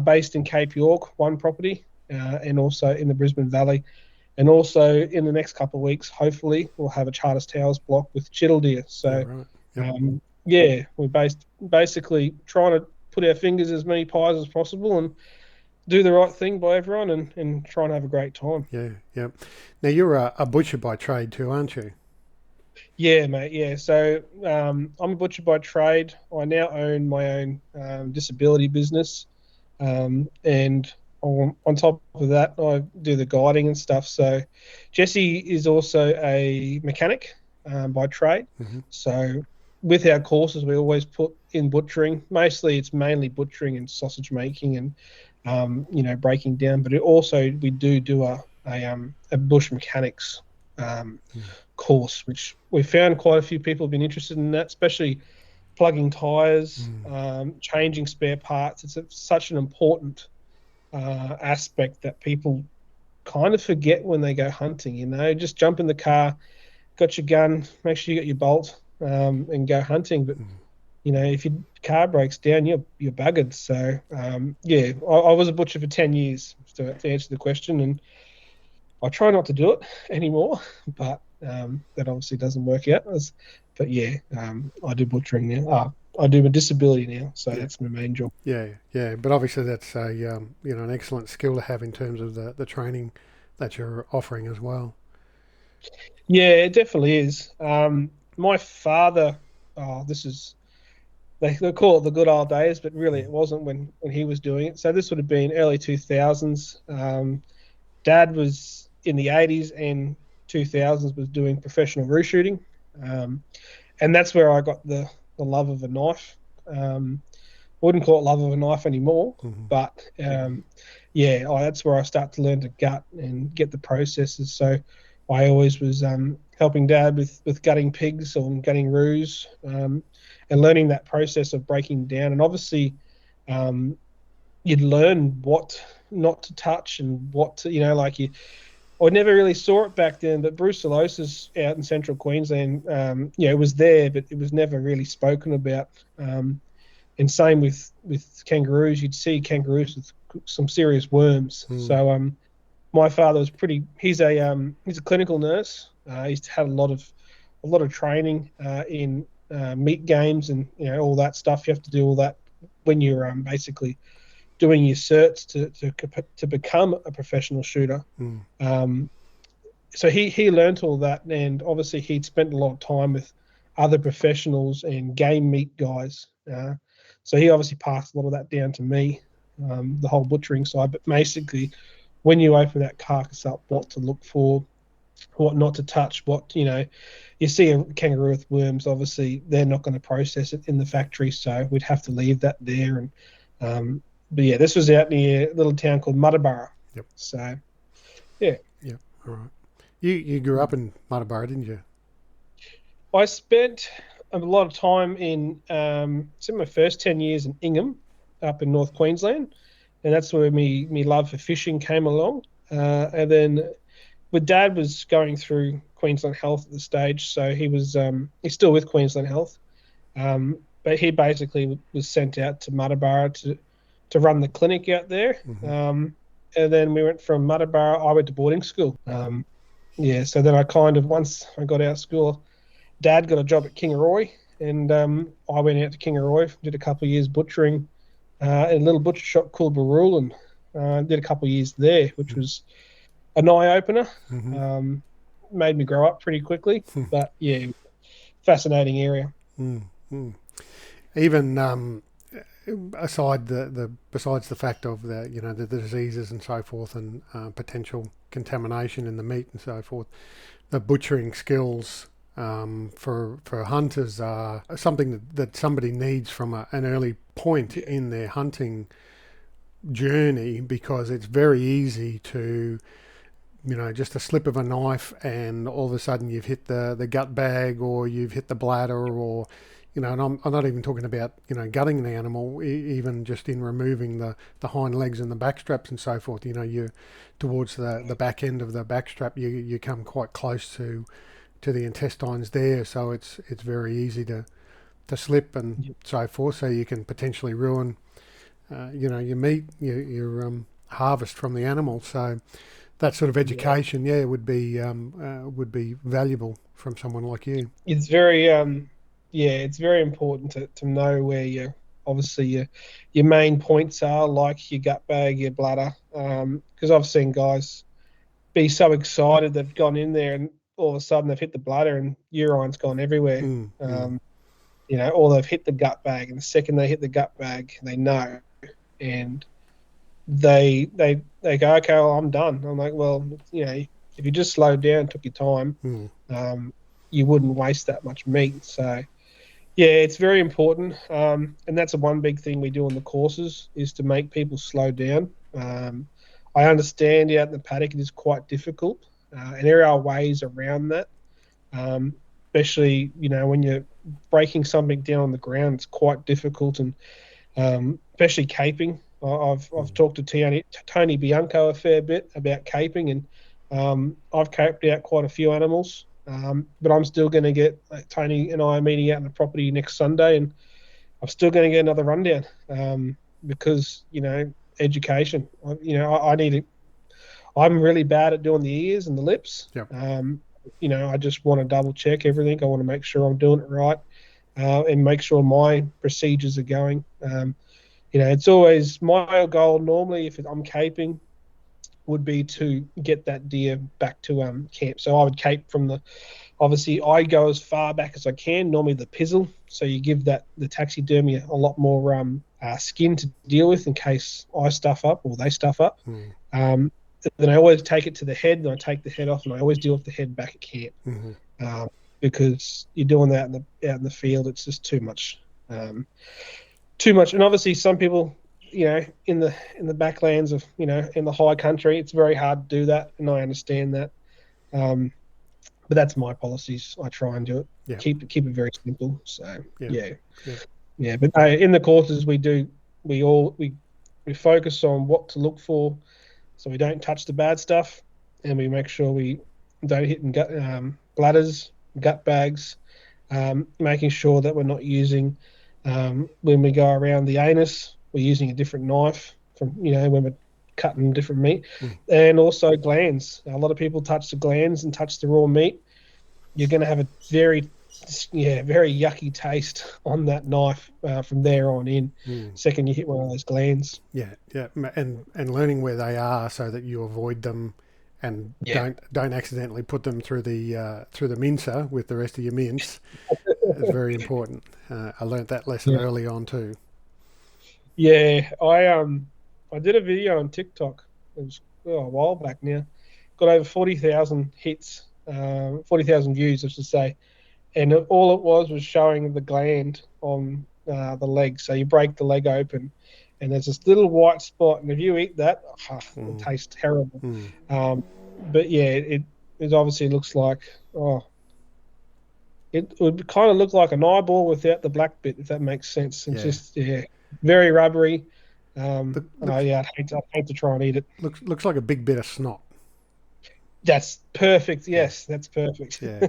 based in Cape York, one property, and also in the Brisbane Valley, and also in the next couple of weeks, hopefully, we'll have a Charters Towers block with chital deer. So we're basically trying to put our fingers as many pies as possible and do the right thing by everyone and try and have a great time. Yeah. Now, you're a butcher by trade too, aren't you? Yeah, mate. Yeah. So I'm a butcher by trade. I now own my own disability business. And on top of that, I do the guiding and stuff. So Jesse is also a mechanic by trade. Mm-hmm. So with our courses, we always put in butchering. Mostly it's mainly butchering and sausage making and, breaking down. But we do a bush mechanics course, which we found quite a few people have been interested in that, especially plugging tires, changing spare parts. It's such an important aspect that people kind of forget when they go hunting. Just jump in the car, got your gun, make sure you got your bolt, and go hunting. But if your car breaks down, you're buggered. So I was a butcher for 10 years to answer the question, and I try not to do it anymore, but that obviously doesn't work out. I do butchering now. I do my disability now, so that's my main job. Yeah. But obviously that's an excellent skill to have in terms of the training that you're offering as well. Yeah, it definitely is. My father, they call it the good old days, but really it wasn't when he was doing it. So this would have been early 2000s. Dad was in the 80s and 2000s was doing professional roo shooting. And that's where I got the love of a knife. Wouldn't call it love of a knife anymore, but that's where I start to learn to gut and get the processes. So I always was helping Dad with gutting pigs or gutting roos, and learning that process of breaking down. And obviously, you'd learn what not to touch and what to, I never really saw it back then, but brucellosis out in central Queensland, it was there, but it was never really spoken about. And same with kangaroos. You'd see kangaroos with some serious worms. So my father was he's a clinical nurse. He's had a lot of training in meat games and all that stuff. You have to do all that when you're basically doing your certs to become a professional shooter. So he learned all that, and obviously he'd spent a lot of time with other professionals and game meat guys. So he obviously passed a lot of that down to me, the whole butchering side. But basically, when you open that carcass up, what to look for, what not to touch, you see a kangaroo with worms, obviously they're not going to process it in the factory, so we'd have to leave that there. And but yeah, this was out near a little town called Muttaburra. Yep. So, yeah. Yeah. All right. You grew up in Muttaburra, didn't you? I spent a lot of time in my first 10 years in Ingham, up in North Queensland, and that's where me love for fishing came along. And then, with Dad was going through Queensland Health at the stage, so he was he's still with Queensland Health, but he basically was sent out to Muttaburra to to run the clinic out there. And then we went from Muddabara, I went to boarding school. So then once I got out of school, Dad got a job at Kingaroy, and I went out to Kingaroy, did a couple of years butchering in a little butcher shop called Barul, and did a couple of years there, which was an eye-opener. Made me grow up pretty quickly, but yeah, fascinating area. Even besides the fact of the diseases and so forth, and potential contamination in the meat and so forth, the butchering skills for hunters are something that somebody needs from an early point in their hunting journey, because it's very easy to, just a slip of a knife and all of a sudden you've hit the gut bag, or you've hit the bladder, or and I'm not even talking about gutting the animal, even just in removing the hind legs and the back straps and so forth. You towards the back end of the back strap, you come quite close to the intestines there, so it's very easy to slip and so forth. So you can potentially ruin your meat, your harvest from the animal. So that sort of education, would be valuable from someone like you. It's very it's very important to know where your main points are, like your gut bag, your bladder, because I've seen guys be so excited they've gone in there and all of a sudden they've hit the bladder and urine's gone everywhere. Or they've hit the gut bag, and the second they hit the gut bag, they know, and they go, okay, well, I'm done. I'm like, well, if you just slowed down, took your time, you wouldn't waste that much meat. So yeah, it's very important, and that's one big thing we do on the courses, is to make people slow down. I understand out in the paddock it is quite difficult, and there are ways around that, especially when you're breaking something down on the ground. It's quite difficult, and especially caping. I've talked to Tony Bianco a fair bit about caping, and I've caped out quite a few animals, but I'm still going to get, Tony and I are meeting out in the property next Sunday, and I'm still going to get another rundown, because education. I need it. I'm really bad at doing the ears and the lips. Yep. I just want to double check everything. I want to make sure I'm doing it right, and make sure my procedures are going. It's always my goal normally, if I'm caping, would be to get that deer back to camp. So I would cape from obviously I go as far back as I can, normally the pizzle. So you give the taxidermy a lot more skin to deal with in case I stuff up or they stuff up. Then I always take it to the head, and I take the head off, and I always deal with the head back at camp, because you're doing that out in the field. It's just too much. And obviously some people, in the backlands of, in the high country, it's very hard to do that, and I understand that. But that's my policies. I try and do it. Yeah. Keep it very simple. So Yeah. But in the courses we focus on what to look for, so we don't touch the bad stuff, and we make sure we don't hit bladders, gut bags, making sure that we're not using, when we go around the anus, we're using a different knife from, when we're cutting different meat, and also glands. A lot of people touch the glands and touch the raw meat. You're going to have a very yucky taste on that knife from there on in. Second you hit one of those glands. And learning where they are so that you avoid them, and don't accidentally put them through the mincer with the rest of your mince is very important. I learnt that lesson early on too. I did a video on TikTok. It was a while back now. Got over 40,000 hits, 40,000 views, I should say. And all it was showing the gland on the leg. So you break the leg open, and there's this little white spot. And if you eat that, it tastes terrible. But yeah, it obviously looks like, it would kind of look like an eyeball without the black bit, if that makes sense. It's just very rubbery. I'd hate to try and eat it. Looks like a big bit of snot. That's perfect. Yes, that's perfect. Yeah.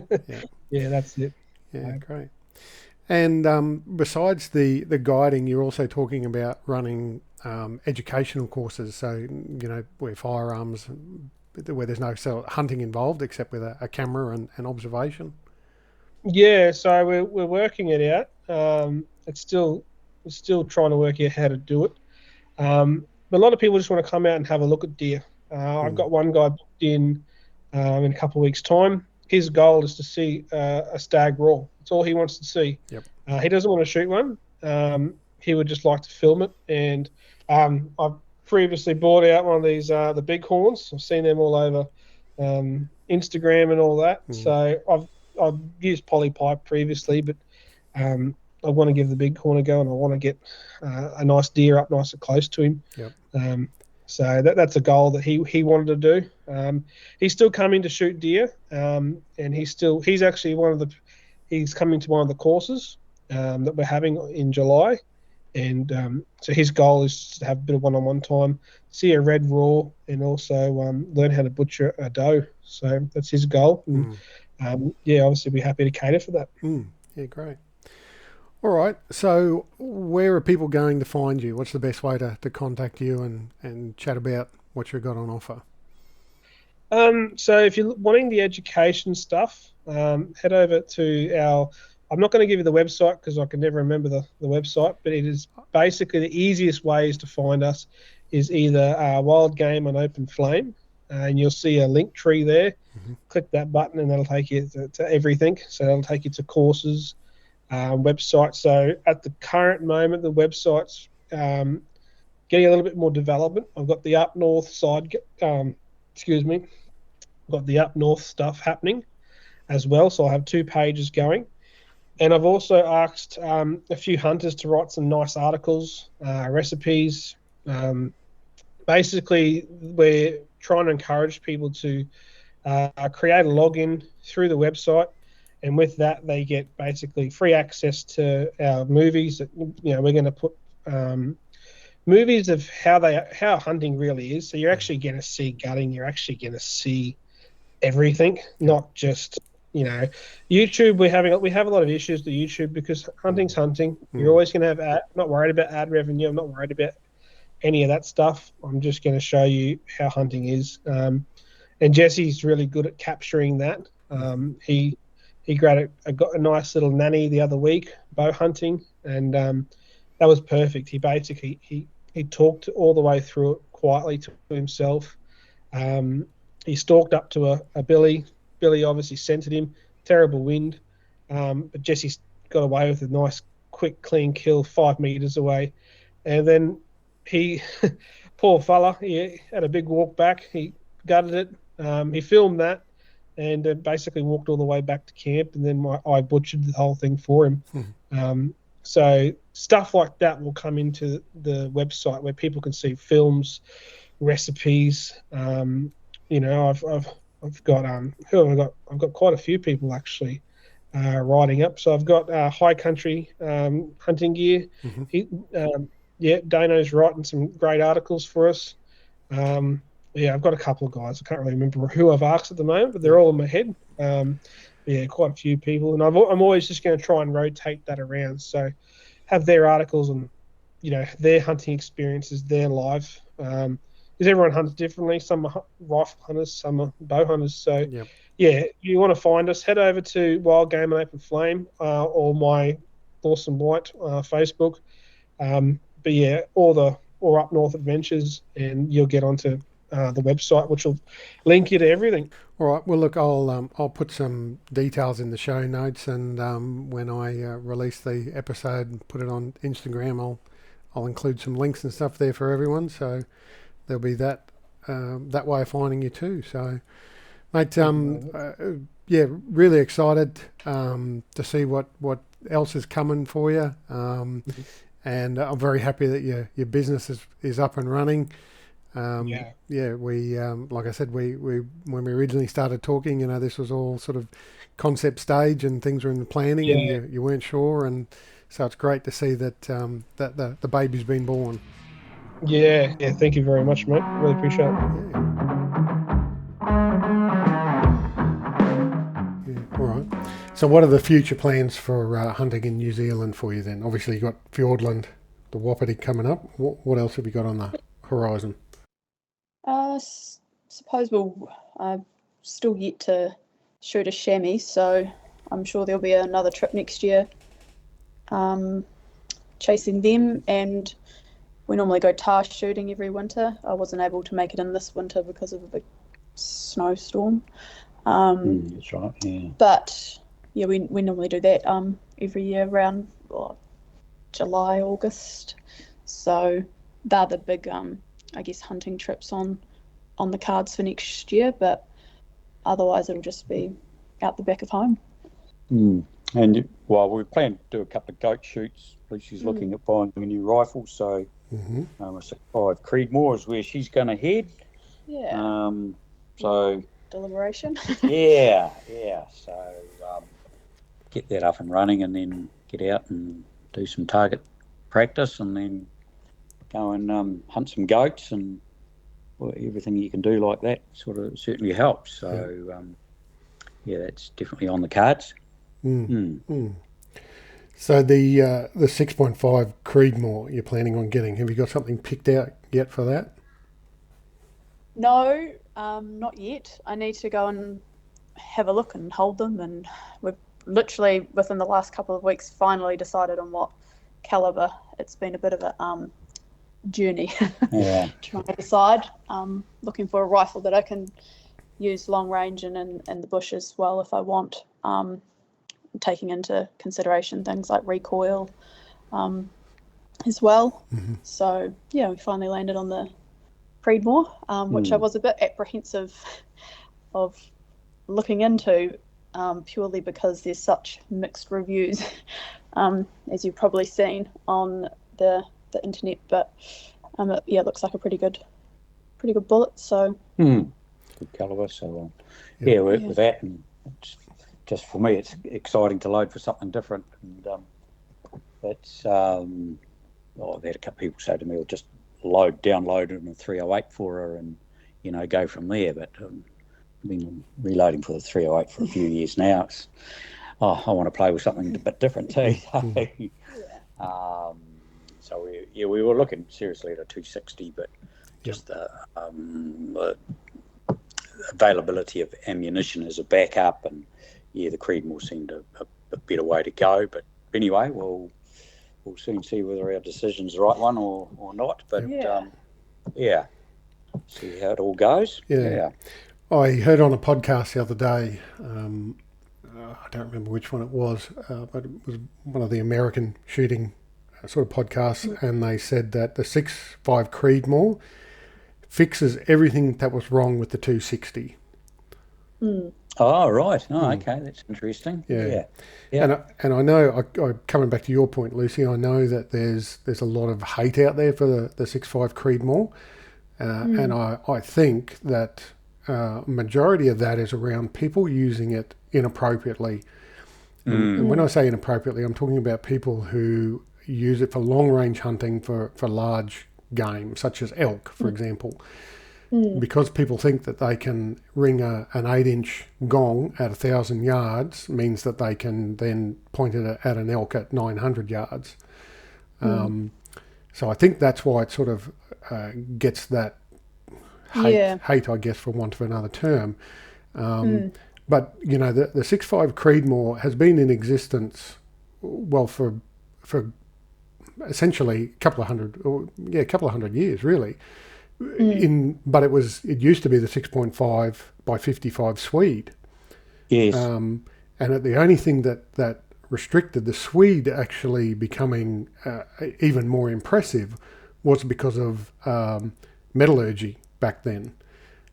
That's it. Yeah, great. And besides the guiding, you're also talking about running educational courses. So where firearms, where there's no hunting involved except with a camera and observation. Yeah, so we're working it out. We're still trying to work out how to do it. But a lot of people just want to come out and have a look at deer. I've got one guy booked in a couple of weeks' time. His goal is to see a stag roar. That's all he wants to see. Yep. He doesn't want to shoot one. He would just like to film it. And I've previously bought out one of these the bighorns. I've seen them all over Instagram and all that. So I've used polypipe previously, but I want to give the bighorn a go, and I want to get a nice deer up nice and close to him. Yep. So that's a goal that he wanted to do. He's still coming to shoot deer, and he's coming to one of the courses that we're having in July, and so his goal is to have a bit of one-on-one time, see a red roar, and also learn how to butcher a doe. So that's his goal. And, obviously we're happy to cater for that. Yeah, great. All right. So where are people going to find you? What's the best way to contact you and chat about what you've got on offer? So if you're wanting the education stuff, head over to I'm not going to give you the website because I can never remember the website, but it is basically the easiest ways to find us is either Wild Game on Open Flame, and you'll see a link tree there. Mm-hmm. Click that button and that'll take you to everything. So that'll take you to courses, website. So at the current moment, the website's getting a little bit more development. I've got the up north side, I've got the up north stuff happening as well. So I have 2 pages going. And I've also asked a few hunters to write some nice articles, recipes. Basically, we're trying to encourage people to create a login through the website. And with that, they get basically free access to our movies. That, we're going to put movies of how hunting really is. So you're actually going to see gutting. You're actually going to see everything, not just YouTube. We have a lot of issues with YouTube because hunting's hunting. You're always going to have I'm not worried about ad revenue. I'm not worried about any of that stuff. I'm just going to show you how hunting is. And Jesse's really good at capturing that. He got a nice little nanny the other week, bow hunting, and that was perfect. He basically he talked all the way through it quietly to himself. He stalked up to a billy. Billy obviously scented him. Terrible wind, but Jesse's got away with a nice, quick, clean kill 5 meters away, and then he, poor fella, he had a big walk back. He gutted it. He filmed that. And basically walked all the way back to camp, and then I butchered the whole thing for him. So stuff like that will come into the website where people can see films, recipes. I've got who have I got? I've got quite a few people actually writing up. So I've got High Country hunting gear. Dano's writing some great articles for us. I've got a couple of guys. I can't really remember who I've asked at the moment, but they're all in my head. Quite a few people, and I'm always just going to try and rotate that around. So have their articles and their hunting experiences, their life. Because everyone hunts differently. Some are rifle hunters, some are bow hunters. So you want to find us, head over to Wild Game and Open Flame or my Awesome White Facebook. Or Up North Adventures, and you'll get onto the website, which will link you to everything. All right. Well, look, I'll put some details in the show notes, and when I release the episode and put it on Instagram, I'll include some links and stuff there for everyone. So there'll be that way of finding you too. So, mate, really excited to see what else is coming for you, and I'm very happy that your business is up and running. We like I said, we when we originally started talking, this was all sort of concept stage and things were in the planning, and you weren't sure, and so it's great to see that that the baby's been born. Yeah, thank you very much, mate. Really appreciate it. All right. So what are the future plans for hunting in New Zealand for you then? Obviously you've got Fiordland Wapiti coming up. What else have you got on the horizon? Suppose I've still yet to shoot a chamois, so I'm sure there'll be another trip next year chasing them. And we normally go tahr shooting every winter. I wasn't able to make it in this winter because of a big snowstorm. That's right, yeah. But yeah, we normally do that every year around July, August. So they're the big, I guess, hunting trips on the cards for next year. But otherwise, it'll just be out the back of home. And we plan to do a couple of goat shoots. Lucy's looking at buying a new rifle, so a 6.5 Creedmoor is where she's going to head. Yeah. So deliberation. yeah. So get that up and running, and then get out and do some target practice, and then go and hunt some goats, and everything you can do like that sort of certainly helps. So that's definitely on the cards. So the 6.5 Creedmoor you're planning on getting, have you got something picked out yet for that? No, not yet. I need to go and have a look and hold them, and we've literally within the last couple of weeks finally decided on what caliber. It's been a bit of a journey trying to decide. Looking for a rifle that I can use long range and in the bush as well if I want, taking into consideration things like recoil as well. So we finally landed on the Creedmoor, which I was a bit apprehensive of looking into, purely because there's such mixed reviews, as you've probably seen on the internet. But it looks like a pretty good bullet. So good caliber. So with that, and just for me, it's exciting to load for something different. And that's I've had a couple of people say to me, "Well, just download in a 308 for her, and go from there." But I've been reloading for the 308 for a few years now. I want to play with something a bit different too. So we were looking seriously at a 260, but just the availability of ammunition as a backup, and the Creedmoor seemed a better way to go. But anyway, we'll soon see whether our decision's the right one or not. But see how it all goes. I heard on a podcast the other day, I don't remember which one it was, but it was one of the American shooting sort of podcasts, and they said that the 6.5 Creedmoor fixes everything that was wrong with the 260. Oh, right. Okay, that's interesting. Yeah. And I know, coming back to your point, Lucy, I know that there's a lot of hate out there for the 6.5 Creedmoor, and I think that majority of that is around people using it inappropriately. And when I say inappropriately, I'm talking about people who use it for long-range hunting for large game, such as elk, for example. Because people think that they can ring an 8-inch gong at 1,000 yards means that they can then point it at an elk at 900 yards. So I think that's why it sort of gets that hate, I guess, for want of another term. But, the 6.5 Creedmoor has been in existence, for essentially a couple of hundred years, really. But it used to be the 6.5 by 55 Swede. Yes. And the only thing that restricted the Swede actually becoming even more impressive was because of metallurgy back then.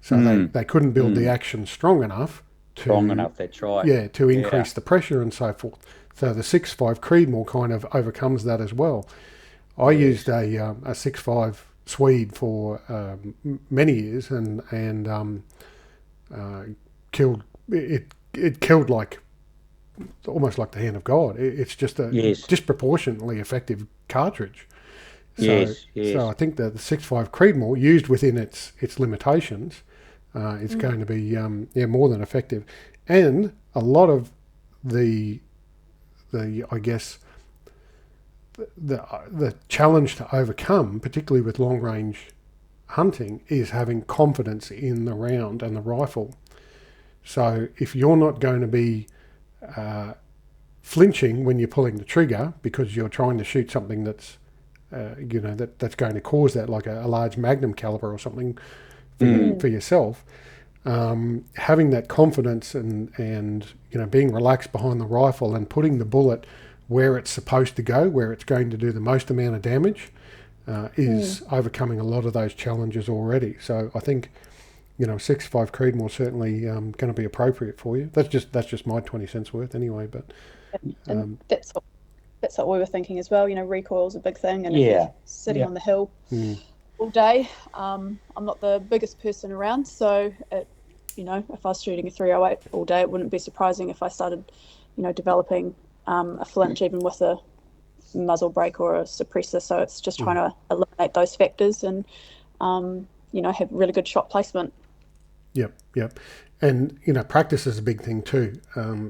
So they couldn't build the action strong enough. That's right. Yeah, to increase the pressure and so forth. So the 6.5 Creedmoor kind of overcomes that as well. I used a 6.5 Swede for many years, and killed it. It killed almost like the hand of God. It's just a disproportionately effective cartridge. So I think that the 6.5 Creedmoor, used within its limitations, is going to be more than effective, and a lot of the I guess the challenge to overcome, particularly with long range hunting, is having confidence in the round and the rifle. So if you're not going to be flinching when you're pulling the trigger because you're trying to shoot something that's that's going to cause that, like a large magnum caliber or something for yourself, having that confidence and being relaxed behind the rifle and putting the bullet where it's supposed to go, where it's going to do the most amount of damage, is overcoming a lot of those challenges already. So I think 6.5 Creedmoor certainly going to be appropriate for you. That's just my 20 cents worth anyway. But and that's what we were thinking as well. Recoil's a big thing, and if you're sitting on the hill all day, I'm not the biggest person around, so if I was shooting a 308 all day, it wouldn't be surprising if I started, developing a flinch even with a muzzle brake or a suppressor. So it's just trying to eliminate those factors and have really good shot placement. Yep. And practice is a big thing too.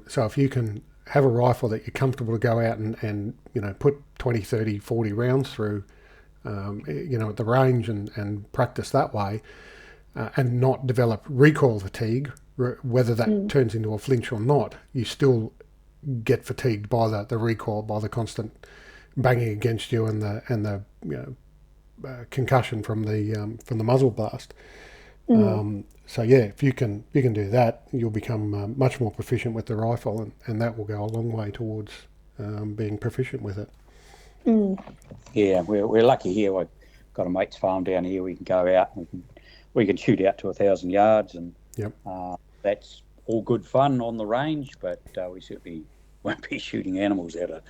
So if you can have a rifle that you're comfortable to go out and put 20, 30, 40 rounds through at the range and practice that way, and not develop recoil fatigue, whether that turns into a flinch or not, you still get fatigued by the recoil, by the constant banging against you and the concussion from the muzzle blast. So if you can do that, you'll become much more proficient with the rifle, and that will go a long way towards being proficient with it. Yeah, we're lucky here. We've got a mate's farm down here. We can go out and we can shoot out to 1,000 yards, and that's all good fun on the range. But we certainly won't be shooting animals out at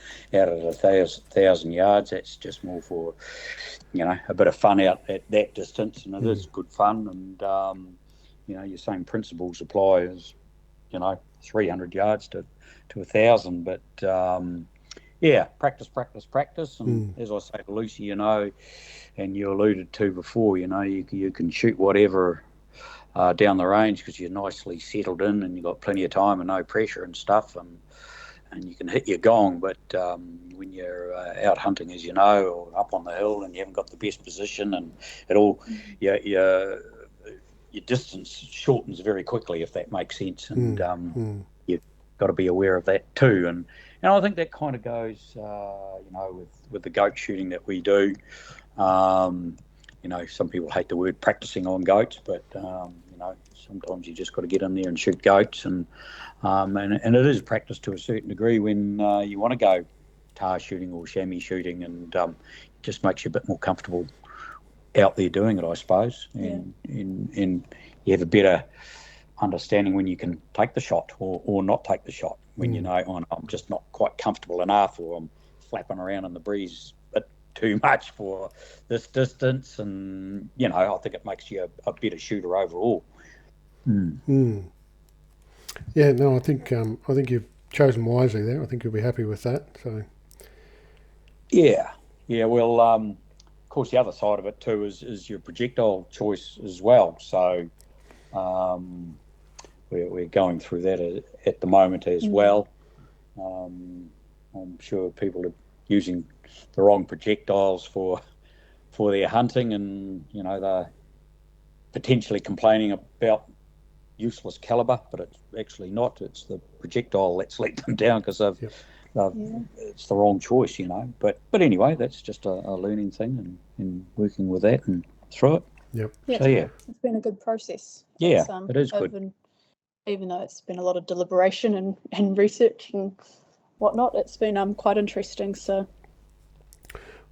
1,000 yards. That's just more for a bit of fun out at that distance, and it is good fun. And your same principles apply as 300 yards to 1,000. But practice. And as I say to Lucy, and you alluded to before, you can shoot whatever down the range because you're nicely settled in and you've got plenty of time and no pressure and stuff, and you can hit your gong. But when you're out hunting, as or up on the hill, and you haven't got the best position, and it all, your distance shortens very quickly, if that makes sense. And you've got to be aware of that too. And I think that kind of goes, with the goat shooting that we do. Some people hate the word practicing on goats, but sometimes you just got to get in there and shoot goats, and it is practice to a certain degree when you want to go tar shooting or chamois shooting, and it just makes you a bit more comfortable out there doing it, I suppose. And you have a better understanding when you can take the shot or not take the shot, when I'm just not quite comfortable enough, or I'm flapping around in the breeze a bit too much for this distance. And I think it makes you a better shooter overall. Yeah, no, I think you've chosen wisely there. I think you'll be happy with that. So well, of course, the other side of it too is your projectile choice as well. So we're going through that at the moment as well. I'm sure people are using the wrong projectiles for their hunting, and they're potentially complaining about useless caliber, but it's actually not. It's the projectile that's let them down because it's the wrong choice, But anyway, that's just a learning thing, and working with that and through it. Yep. So it's been a good process. Yeah, it is good. Even though it's been a lot of deliberation and research and whatnot, it's been quite interesting. So,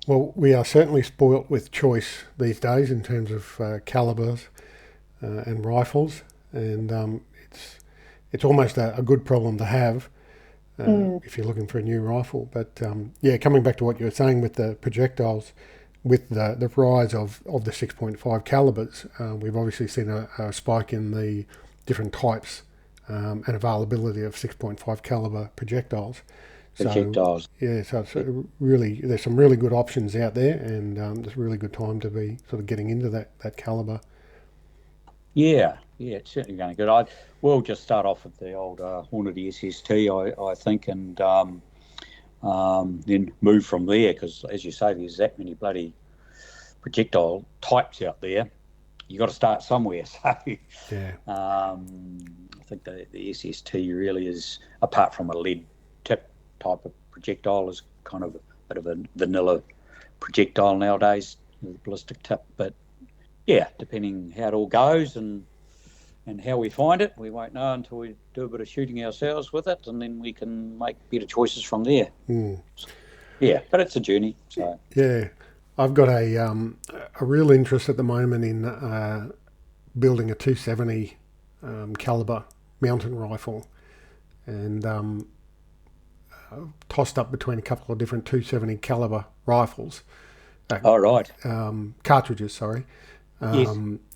well, we are certainly spoilt with choice these days in terms of calibers and rifles, and it's almost a good problem to have if you're looking for a new rifle. But coming back to what you were saying with the projectiles, with the rise of the 6.5 calibers, we've obviously seen a spike in the different types and availability of 6.5 caliber projectiles. So it's really, there's some really good options out there, and it's a really good time to be sort of getting into that caliber. Yeah, it's certainly going good. We'll just start off with the old Hornady SST, I think, and then move from there, because as you say, there's that many bloody projectile types out there. You got to start somewhere. So Yeah. I think the SST really is, apart from a lead tip type of projectile, is kind of a bit of a vanilla projectile nowadays, with a ballistic tip. But yeah, depending how it all goes and how we find it, we won't know until we do a bit of shooting ourselves with it, and then we can make better choices from there. Yeah, but it's a journey. So yeah, I've got a real interest at the moment in building a 270 caliber mountain rifle, and tossed up between a couple of different 270 caliber rifles. Oh, right. Cartridges, sorry. Yes.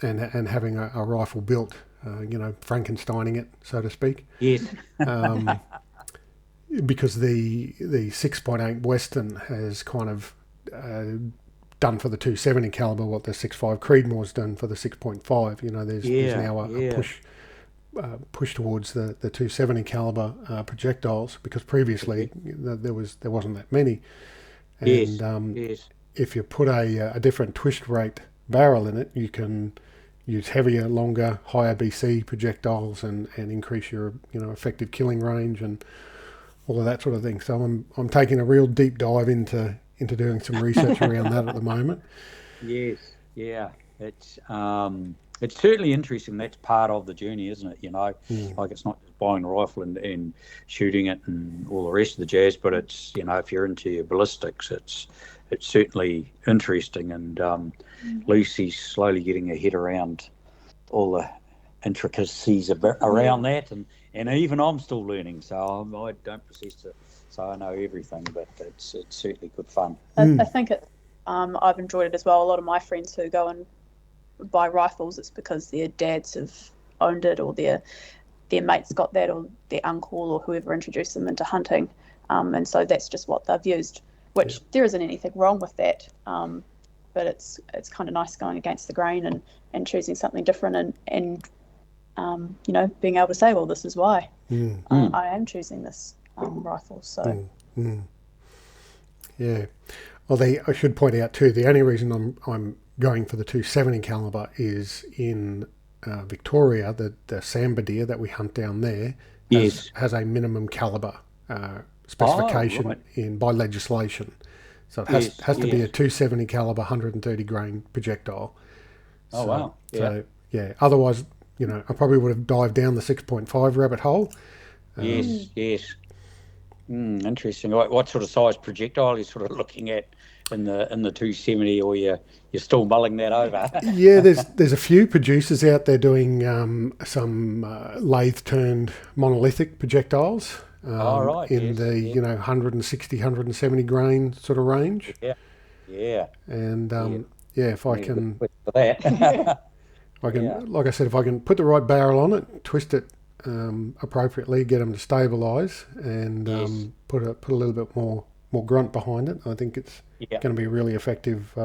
And having a rifle built, Frankensteining it, so to speak. Yes. Because the 6.8 Western has kind of done for the 270 caliber what the 6.5 Creedmoor's done for the 6.5. There's now a push towards the 270 caliber projectiles, because previously there wasn't that many. And if you put a different twist rate barrel in it, you can use heavier, longer, higher BC projectiles and increase your effective killing range and all of that sort of thing. So I'm taking a real deep dive into doing some research around that at the moment. Yes, yeah, it's certainly interesting. That's part of the journey, isn't it? Like, it's not just buying a rifle and shooting it and all the rest of the jazz, but it's, if you're into your ballistics, it's certainly interesting. And Lucy's slowly getting her head around all the intricacies around that, and even I'm still learning. So I don't possess it, so I know everything, but it's certainly good fun. I think I've enjoyed it as well. A lot of my friends who go and buy rifles, it's because their dads have owned it, or their mates got that, or their uncle or whoever introduced them into hunting, and so that's just what they've used, which there isn't anything wrong with that, but it's kind of nice going against the grain and choosing something different, and being able to say, well, this is why I am choosing this rifle. So yeah. Well, I should point out too, the only reason I'm going for the 270 caliber is in Victoria, the sambar deer that we hunt down there has a minimum caliber specification by legislation. So it has to be a 270 caliber, 130 grain projectile. Oh, wow. Yeah. So, yeah. Otherwise, I probably would have dived down the 6.5 rabbit hole. Yes. Interesting. What sort of size projectile are you sort of looking at in the 270, or you're still mulling that over? Yeah, there's a few producers out there doing some lathe turned monolithic projectiles. In the 160, 170 grain sort of range. Yeah. And if I can, for that. like I said, if I can put the right barrel on it, twist it appropriately, get them to stabilise, and put a little bit more grunt behind it, I think it's going to be a really effective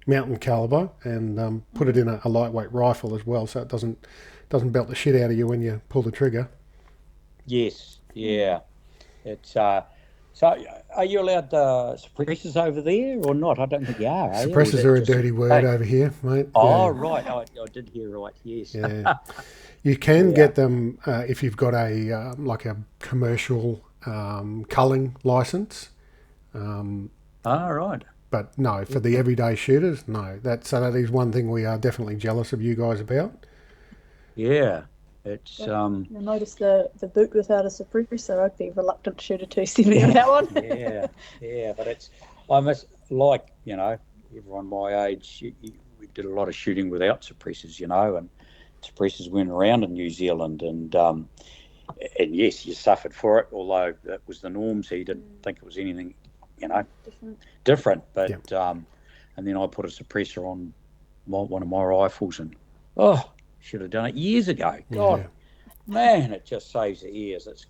mountain caliber, and put it in a lightweight rifle as well, so it doesn't belt the shit out of you when you pull the trigger. Yes, yeah. It's so. Are you allowed suppressors over there or not? I don't think you are. Suppressors are a dirty word over here, mate. Oh, right. I did hear right. Yes. Yeah. You can get them if you've got a commercial culling license. Right. But no, for the everyday shooters, no. That is one thing we are definitely jealous of you guys about. Yeah. It's You'll notice the boot without a suppressor. I'd be reluctant to shoot a 270 with that one. yeah, but I must, like, everyone my age, we did a lot of shooting without suppressors, and suppressors weren't around in New Zealand, and yes, you suffered for it, although that was the norm, so you didn't think it was anything, different. But and then I put a suppressor on one of my rifles, and should have done it years ago. God, man, it just saves the ears. It's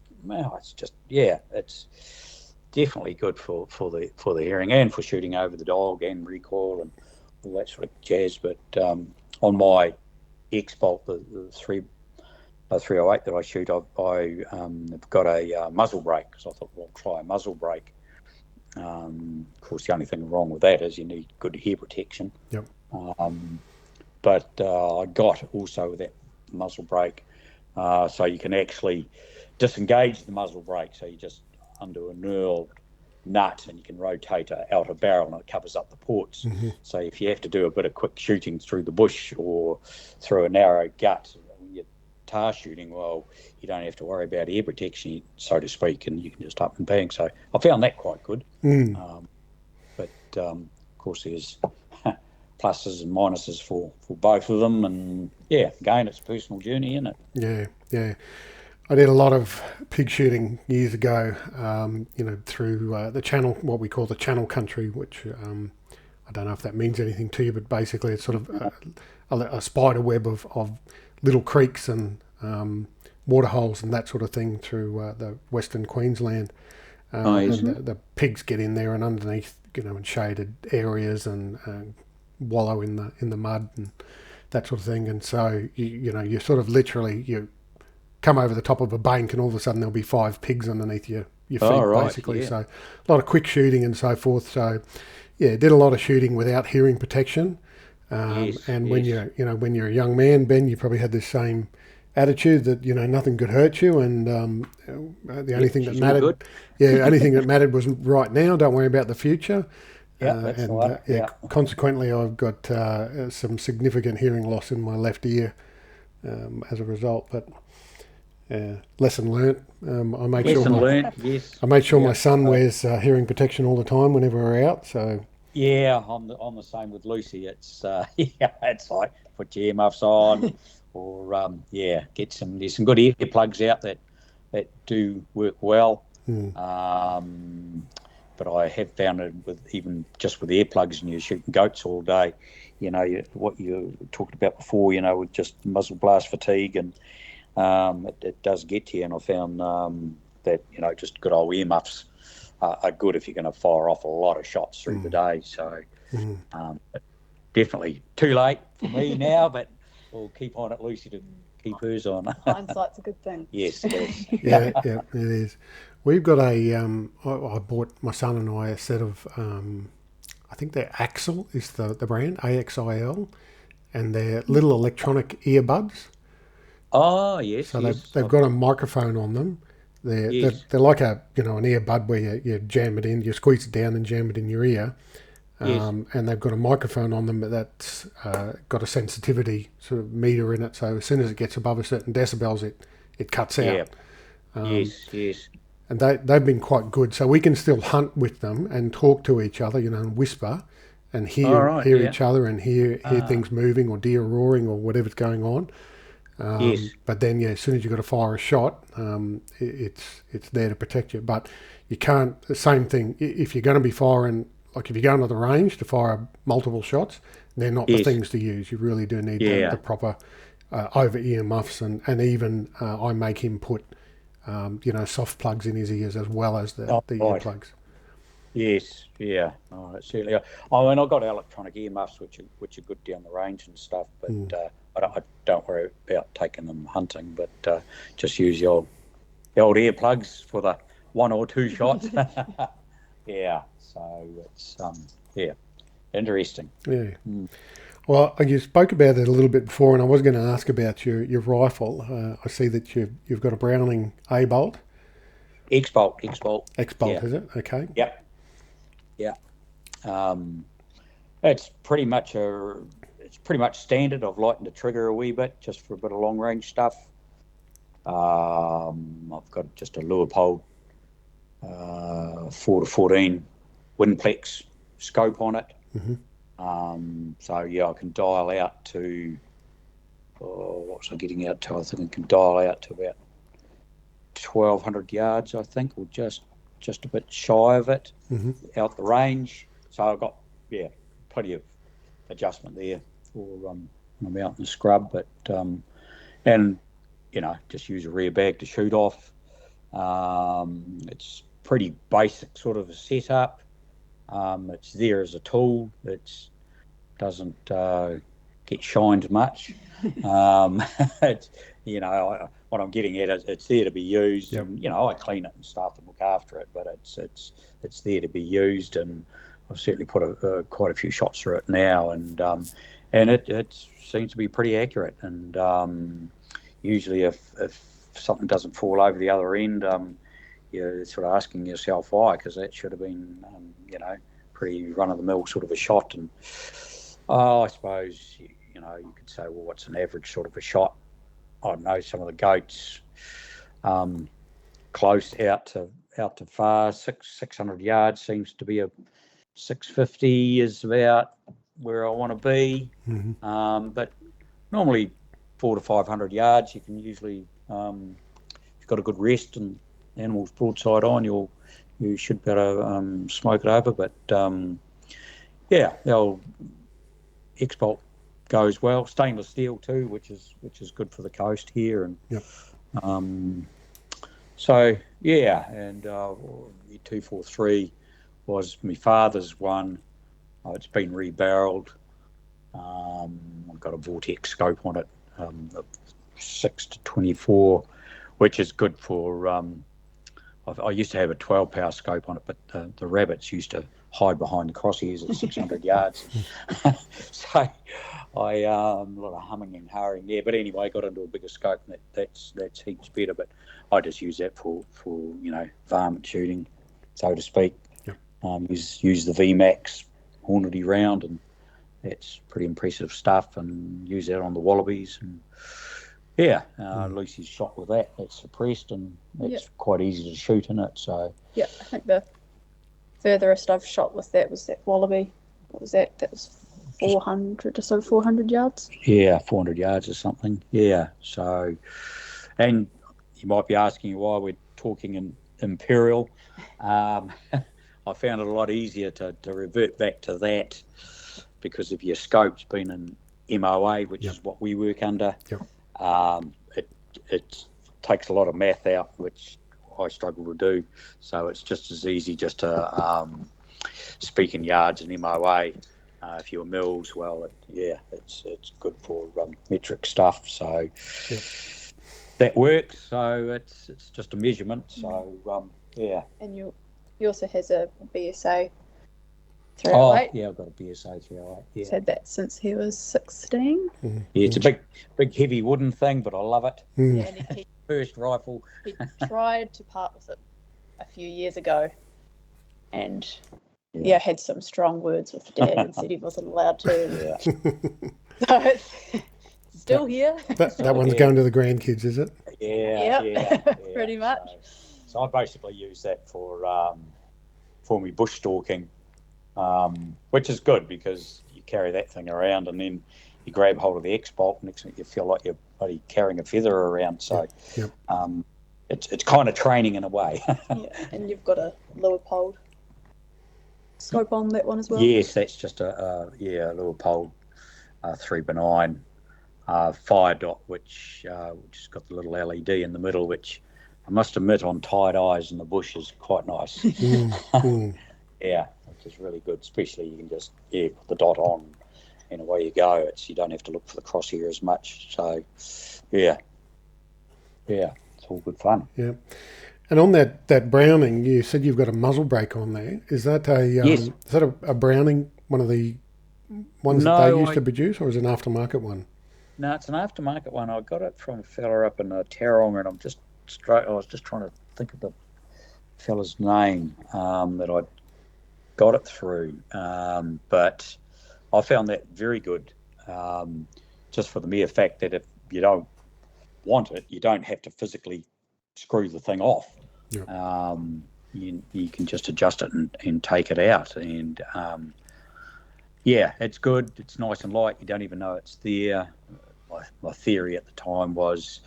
definitely good for the hearing and for shooting over the dog and recoil and all that sort of jazz. But on my X-Bolt, the 308 that I shoot, I've got a muzzle brake, because I thought, well, I'll try a muzzle brake. Of course, the only thing wrong with that is you need good hair protection. Yep. But I got also that muzzle brake, so you can actually disengage the muzzle brake. So you just undo a knurled nut and you can rotate an outer barrel and it covers up the ports. So if you have to do a bit of quick shooting through the bush or through a narrow gut when you're tar shooting, well, you don't have to worry about air protection, so to speak, and you can just up and bang. So I found that quite good. But of course there's pluses and minuses for both of them, and again, it's a personal journey, isn't it? Yeah. I did a lot of pig shooting years ago, through the channel, what we call the channel country, which I don't know if that means anything to you, but basically it's sort of a spider web of little creeks and waterholes and that sort of thing through the Western Queensland. And the pigs get in there and underneath, in shaded areas and wallow in the mud and that sort of thing. And so you sort of literally you come over the top of a bank and all of a sudden there'll be 5 pigs underneath your feet, basically. So a lot of quick shooting and so forth. So did a lot of shooting without hearing protection. When you're a young man, Ben, you probably had this same attitude that nothing could hurt you, and the only thing that mattered, anything that mattered was right now. Don't worry about the future. Consequently, I've got some significant hearing loss in my left ear as a result. But lesson learnt. I made sure my son wears hearing protection all the time whenever we're out. So I'm the same with Lucy. It's it's like put your earmuffs on, or get some. There's some good earplugs out that do work well. But I have found it with earplugs, and you're shooting goats all day. What you talked about before. With just muzzle blast fatigue, and it does get to you. And I found that just good old earmuffs are good if you're going to fire off a lot of shots through the day. So definitely too late for me now, but we'll keep on at Lucy to keep hers on. Hindsight's a good thing. Yes, it is. Yeah, it is. We've got I bought my son and I a set of, I think they're Axel is the brand, AXIL, and they're little electronic earbuds. Oh, yes. So they've got a microphone on them. They're like an earbud where you jam it in, you squeeze it down and jam it in your ear. And they've got a microphone on them that's got a sensitivity sort of meter in it. So as soon as it gets above a certain decibels, it cuts out. Yes. And they've been quite good. So we can still hunt with them and talk to each other, and whisper and hear each other and hear things moving or deer roaring or whatever's going on. But then, as soon as you've got to fire a shot, it's there to protect you. But you can't, the same thing, if you're going to be firing, like if you're going to the range to fire multiple shots, they're not the things to use. You really do need the proper over-ear muffs. And even I make him put, soft plugs in his ears as well as the earplugs. Yes, yeah. Oh, certainly. And I've got electronic earmuffs, which are good down the range and stuff, but I don't worry about taking them hunting, but just use the old earplugs for the 1 or 2 shots. Yeah, so it's interesting. Yeah. Well, you spoke about it a little bit before, and I was going to ask about your rifle. I see that you've got a Browning A-bolt. X-bolt. X-bolt, is it? Okay. Yep. Yeah. It's pretty much standard. I've lightened the trigger a wee bit just for a bit of long range stuff. I've got just a Leupold 4-14 Winplex scope on it. So I can dial out to what was I getting out to? I think I can dial out to about 1,200 yards, I think, or just a bit shy of it out the range. So I've got plenty of adjustment there for when I'm out in the scrub, but and just use a rear bag to shoot off. It's pretty basic sort of a setup. It's there as a tool. It doesn't go get shined much. What I'm getting at is it's there to be used, Yep. and I clean it and stuff and look after it, but it's there to be used, and I've certainly put quite a few shots through it now, and it seems to be pretty accurate. And usually, if something doesn't fall over the other end, you're sort of asking yourself why, because that should have been pretty run of the mill sort of a shot. And I suppose you could say, well, what's an average sort of a shot? I don't know. Some of the goats close out to far 600 yards seems to be a 650 is about where I want to be. Mm-hmm. But normally 400 to 500 yards, you can usually, if you've got a good rest and the animal's broadside on, you should be able to smoke it over. But the old X-Bolt goes well. Stainless steel too, which is good for the coast here. And yep. So yeah, and the 243 was my father's one. It's been rebarreled. I've got a vortex scope on it, 6 to 24, which is good for. I used to have a 12-power scope on it, but the rabbits used to hide behind the crosshairs at 600 yards. So I a lot of humming and hurrying there. But anyway, I got into a bigger scope, and that's heaps better. But I just use that for varmint shooting, so to speak. Yep. Use the VMAX Hornady round, and that's pretty impressive stuff. And use that on the wallabies. And Lucy's shot with that. That's suppressed, and it's quite easy to shoot in it. So I think the furthest I've shot with that was that wallaby. What was that? That was 400 or so, 400 yards. Yeah, 400 yards or something. Yeah. So, and you might be asking why we're talking in imperial. I found it a lot easier to revert back to that because if your scope's been in MOA, which is what we work under. Yep. It takes a lot of math out, which I struggle to do. So it's just as easy just to speak in yards and MOA. If you're mills, well, it's good for metric stuff. So that works. So it's just a measurement. So And you also has a BSA 308. Oh yeah, I've got a BSA 308. Yeah. He's had that since he was 16. Mm-hmm. Yeah, it's a big heavy wooden thing, but I love it. Mm. Yeah, and he First rifle. He tried to part with it a few years ago, and had some strong words with Dad and said he wasn't allowed to. So it's still here. That one's going to the grandkids, is it? Yeah. Pretty much. So I basically use that for me bush stalking, which is good because you carry that thing around and then you grab hold of the X-Bolt, next minute you feel like you're bloody carrying a feather around. So it's kind of training in a way. And you've got a Leupold scope on that one as well? Yes, that's just a Leupold 3x9 fire dot, which has got the little LED in the middle, which I must admit on tight eyes in the bush is quite nice. Yeah, which is really good, especially you can just put the dot on and away you go. You don't have to look for the crosshair as much. So it's all good fun. Yeah. And on that Browning, you said you've got a muzzle brake on there. Is that yes. Is that a Browning, one of the ones that they used to produce, or is it an aftermarket one? No, it's an aftermarket one. I got it from a fella up in Tauranga, and I was just trying to think of the fella's name that I got it through. But I found that very good, just for the mere fact that if you don't want it, you don't have to physically screw the thing off. Yep. You can just adjust it and take it out. And it's good. It's nice and light. You don't even know it's there. My theory at the time was,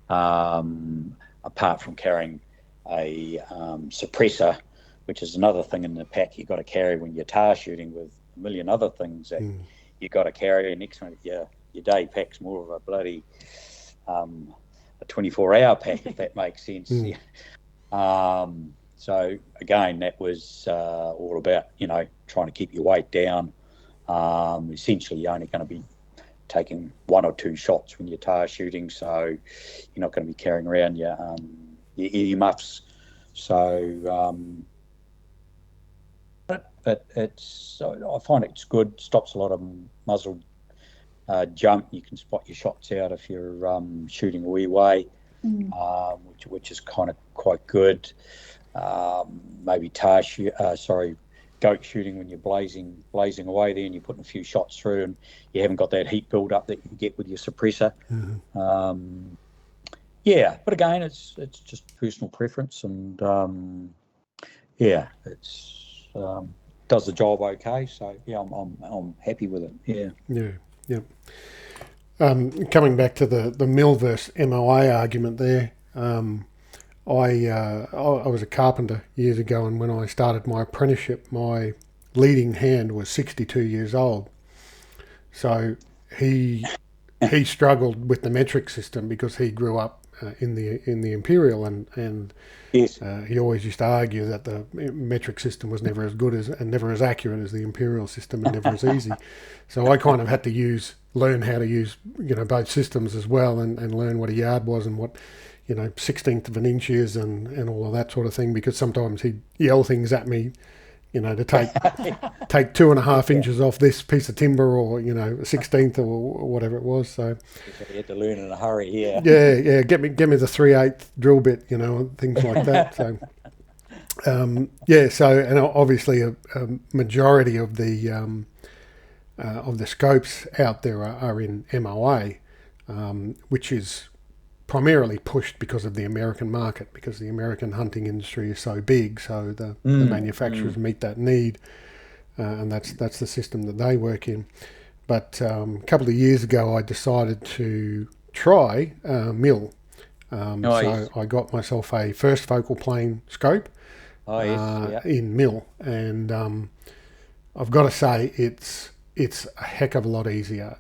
apart from carrying a suppressor, which is another thing in the pack you've got to carry when you're tar shooting with a million other things that you've got to carry. And next one, your day pack's more of a bloody a 24-hour pack, if that makes sense. So again, that was all about trying to keep your weight down. Essentially, you're only going to be taking 1 or 2 shots when you're tail shooting, so you're not going to be carrying around your earmuffs. So, but I find it's good. Stops a lot of muzzle jump. You can spot your shots out if you're shooting a wee way, which is kind of quite good. Maybe goat shooting when you're blazing away there and you're putting a few shots through and you haven't got that heat build up that you get with your suppressor. But again, it's just personal preference, and it's does the job okay. So I'm happy with it. Yeah. Coming back to the mill versus MOA argument there, I was a carpenter years ago, and when I started my apprenticeship, my leading hand was 62 years old. So he struggled with the metric system because he grew up in the Imperial, and yes. He always used to argue that the metric system was never as good as and never as accurate as the Imperial system, and never as easy. So I kind of had to learn how to use both systems as well, and learn what a yard was and what 16th of an inch is and all of that sort of thing, because sometimes he'd yell things at me, to take 2.5 inches off this piece of timber, or 16th or whatever it was. So you had to learn in a hurry. Yeah. Yeah. Get me the 3/8 drill bit, things like that. So So, and obviously a majority of the scopes out there are in MOA, which is primarily pushed because of the American market, because the American hunting industry is so big, so the manufacturers meet that need, and that's the system that they work in. But a couple of years ago, I decided to try mill. So I got myself a first focal plane scope in mill, and I've got to say it's a heck of a lot easier.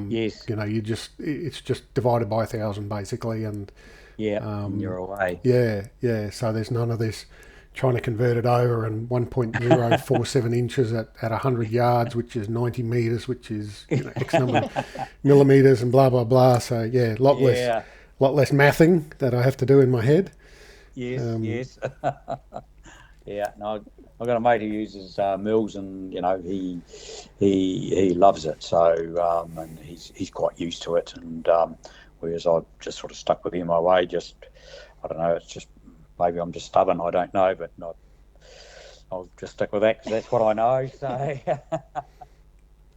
Yes. It's just divided by 1,000 basically, and you're away. Yeah. So there's none of this trying to convert it over, and 1.047 inches at 100 yards, which is 90 meters, which is X number of millimeters, and blah blah blah. So a lot less mathing that I have to do in my head. Yes. No, I've got a mate who uses mills, and he loves it. So and he's quite used to it, and whereas I just sort of stuck with MOA. I don't know. It's just maybe I'm just stubborn. I don't know, but I'll just stick with that because that's what I know. So,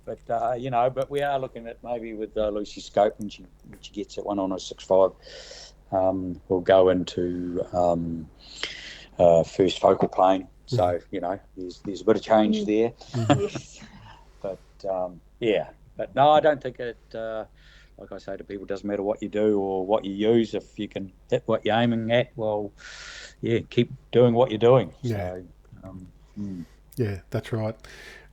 but but we are looking at maybe with Lucy's scope when she gets it 1.65. We'll go into first focal plane. So there's a bit of change there. Yes. But but no, I don't think it. Like I say to people, it doesn't matter what you do or what you use. If you can hit what you're aiming at, well, keep doing what you're doing. Yeah. So, Yeah, that's right.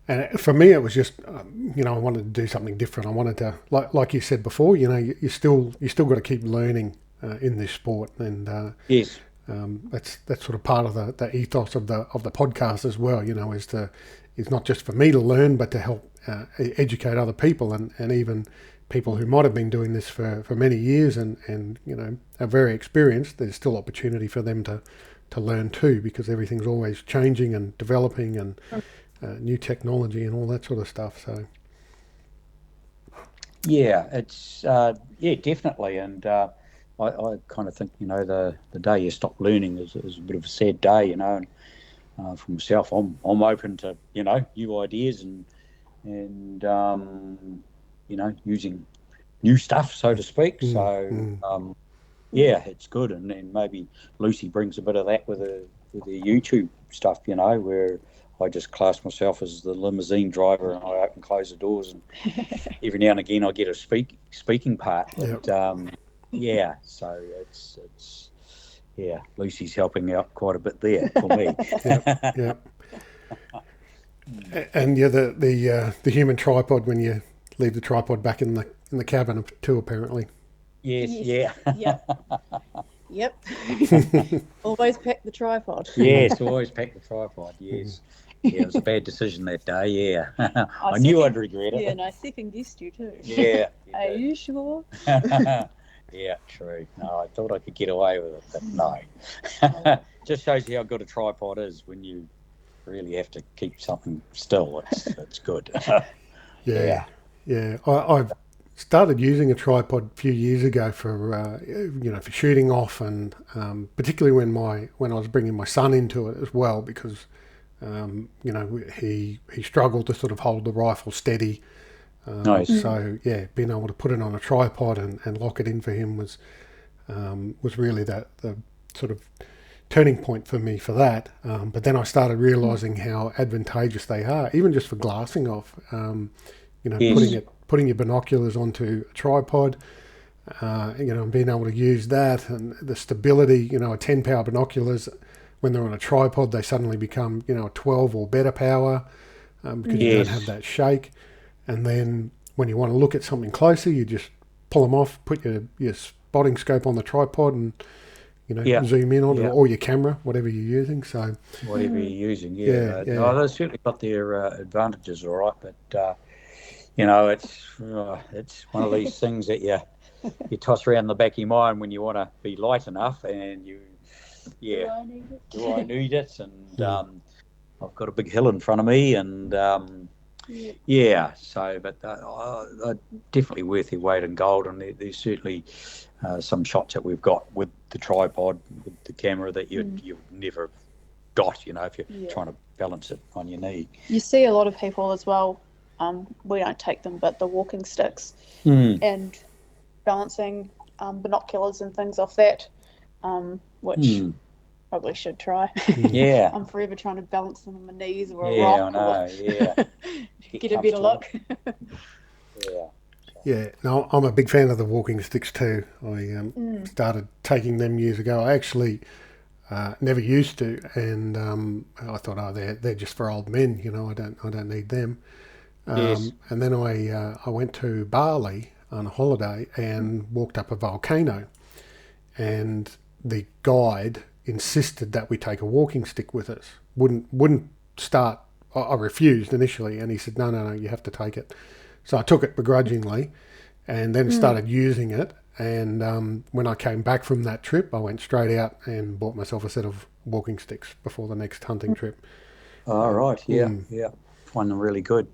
And for me, it was just, I wanted to do something different. I wanted to, like you said before, you still got to keep learning in this sport, and yes. That's sort of part of the ethos of the podcast as well. Is not just for me to learn, but to help educate other people, and even people who might have been doing this for many years and are very experienced. There's still opportunity for them to learn too, because everything's always changing and developing, and new technology and all that sort of stuff. So it's definitely, and I kind of think the day you stop learning is a bit of a sad day, and for myself, I'm open to new ideas and using new stuff, so to speak. So it's good, and maybe Lucy brings a bit of that with the YouTube stuff, where I just class myself as the limousine driver, and I open and close the doors, and every now and again I get a speaking part. But, so it's Lucy's helping out quite a bit there for me. And the human tripod, when you leave the tripod back in the cabin too, apparently. Yes. Yep. Always pack the tripod. Yes, always pack the tripod. Yes. Yeah, it was a bad decision that day. Yeah, I I knew I'd second, regret it. yeah, and I second guessed you too. Yeah, Are you sure? yeah, true. No, I thought I could get away with it, but no. Just shows you how good a tripod is when you really have to keep something still. It's good. Yeah, yeah. I've started using a tripod a few years ago for for shooting off, and particularly when I was bringing my son into it as well, because he struggled to sort of hold the rifle steady. Nice. So yeah, being able to put it on a tripod and lock it in for him was really the sort of turning point for me for that. But then I started realising how advantageous they are, even just for glassing off. Yes. Putting your binoculars onto a tripod, and being able to use that, and the stability. A 10 power binoculars, when they're on a tripod, they suddenly become a 12 or better power, because you don't have that shake. And then when you want to look at something closer, you just pull them off, put your spotting scope on the tripod, and zoom in on it, or your camera, whatever you're using. So whatever you're using, yeah. They've certainly got their advantages, all right. But it's one of these things that you toss around the back of your mind when you want to be light enough, and do I need it? And I've got a big hill in front of me, and but definitely worth their weight in gold. And there's certainly some shots that we've got with the tripod, with the camera, that you've never got, if you're trying to balance it on your knee. You see a lot of people as well, we don't take them, but the walking sticks and balancing binoculars and things off that, which probably should try. Yeah. I'm forever trying to balance them on my knees or a Yeah, rock. I know, Get a better look. Yeah, no, I'm a big fan of the walking sticks too. I started taking them years ago. I actually never used to, and I thought, they're just for old men. I don't need them. And then I went to Bali on a holiday and walked up a volcano, and the guide insisted that we take a walking stick with us. Wouldn't start. I refused initially, and he said, no, you have to take it. So I took it begrudgingly, and then started using it. And when I came back from that trip, I went straight out and bought myself a set of walking sticks before the next hunting trip. All right, yeah. Find them really good.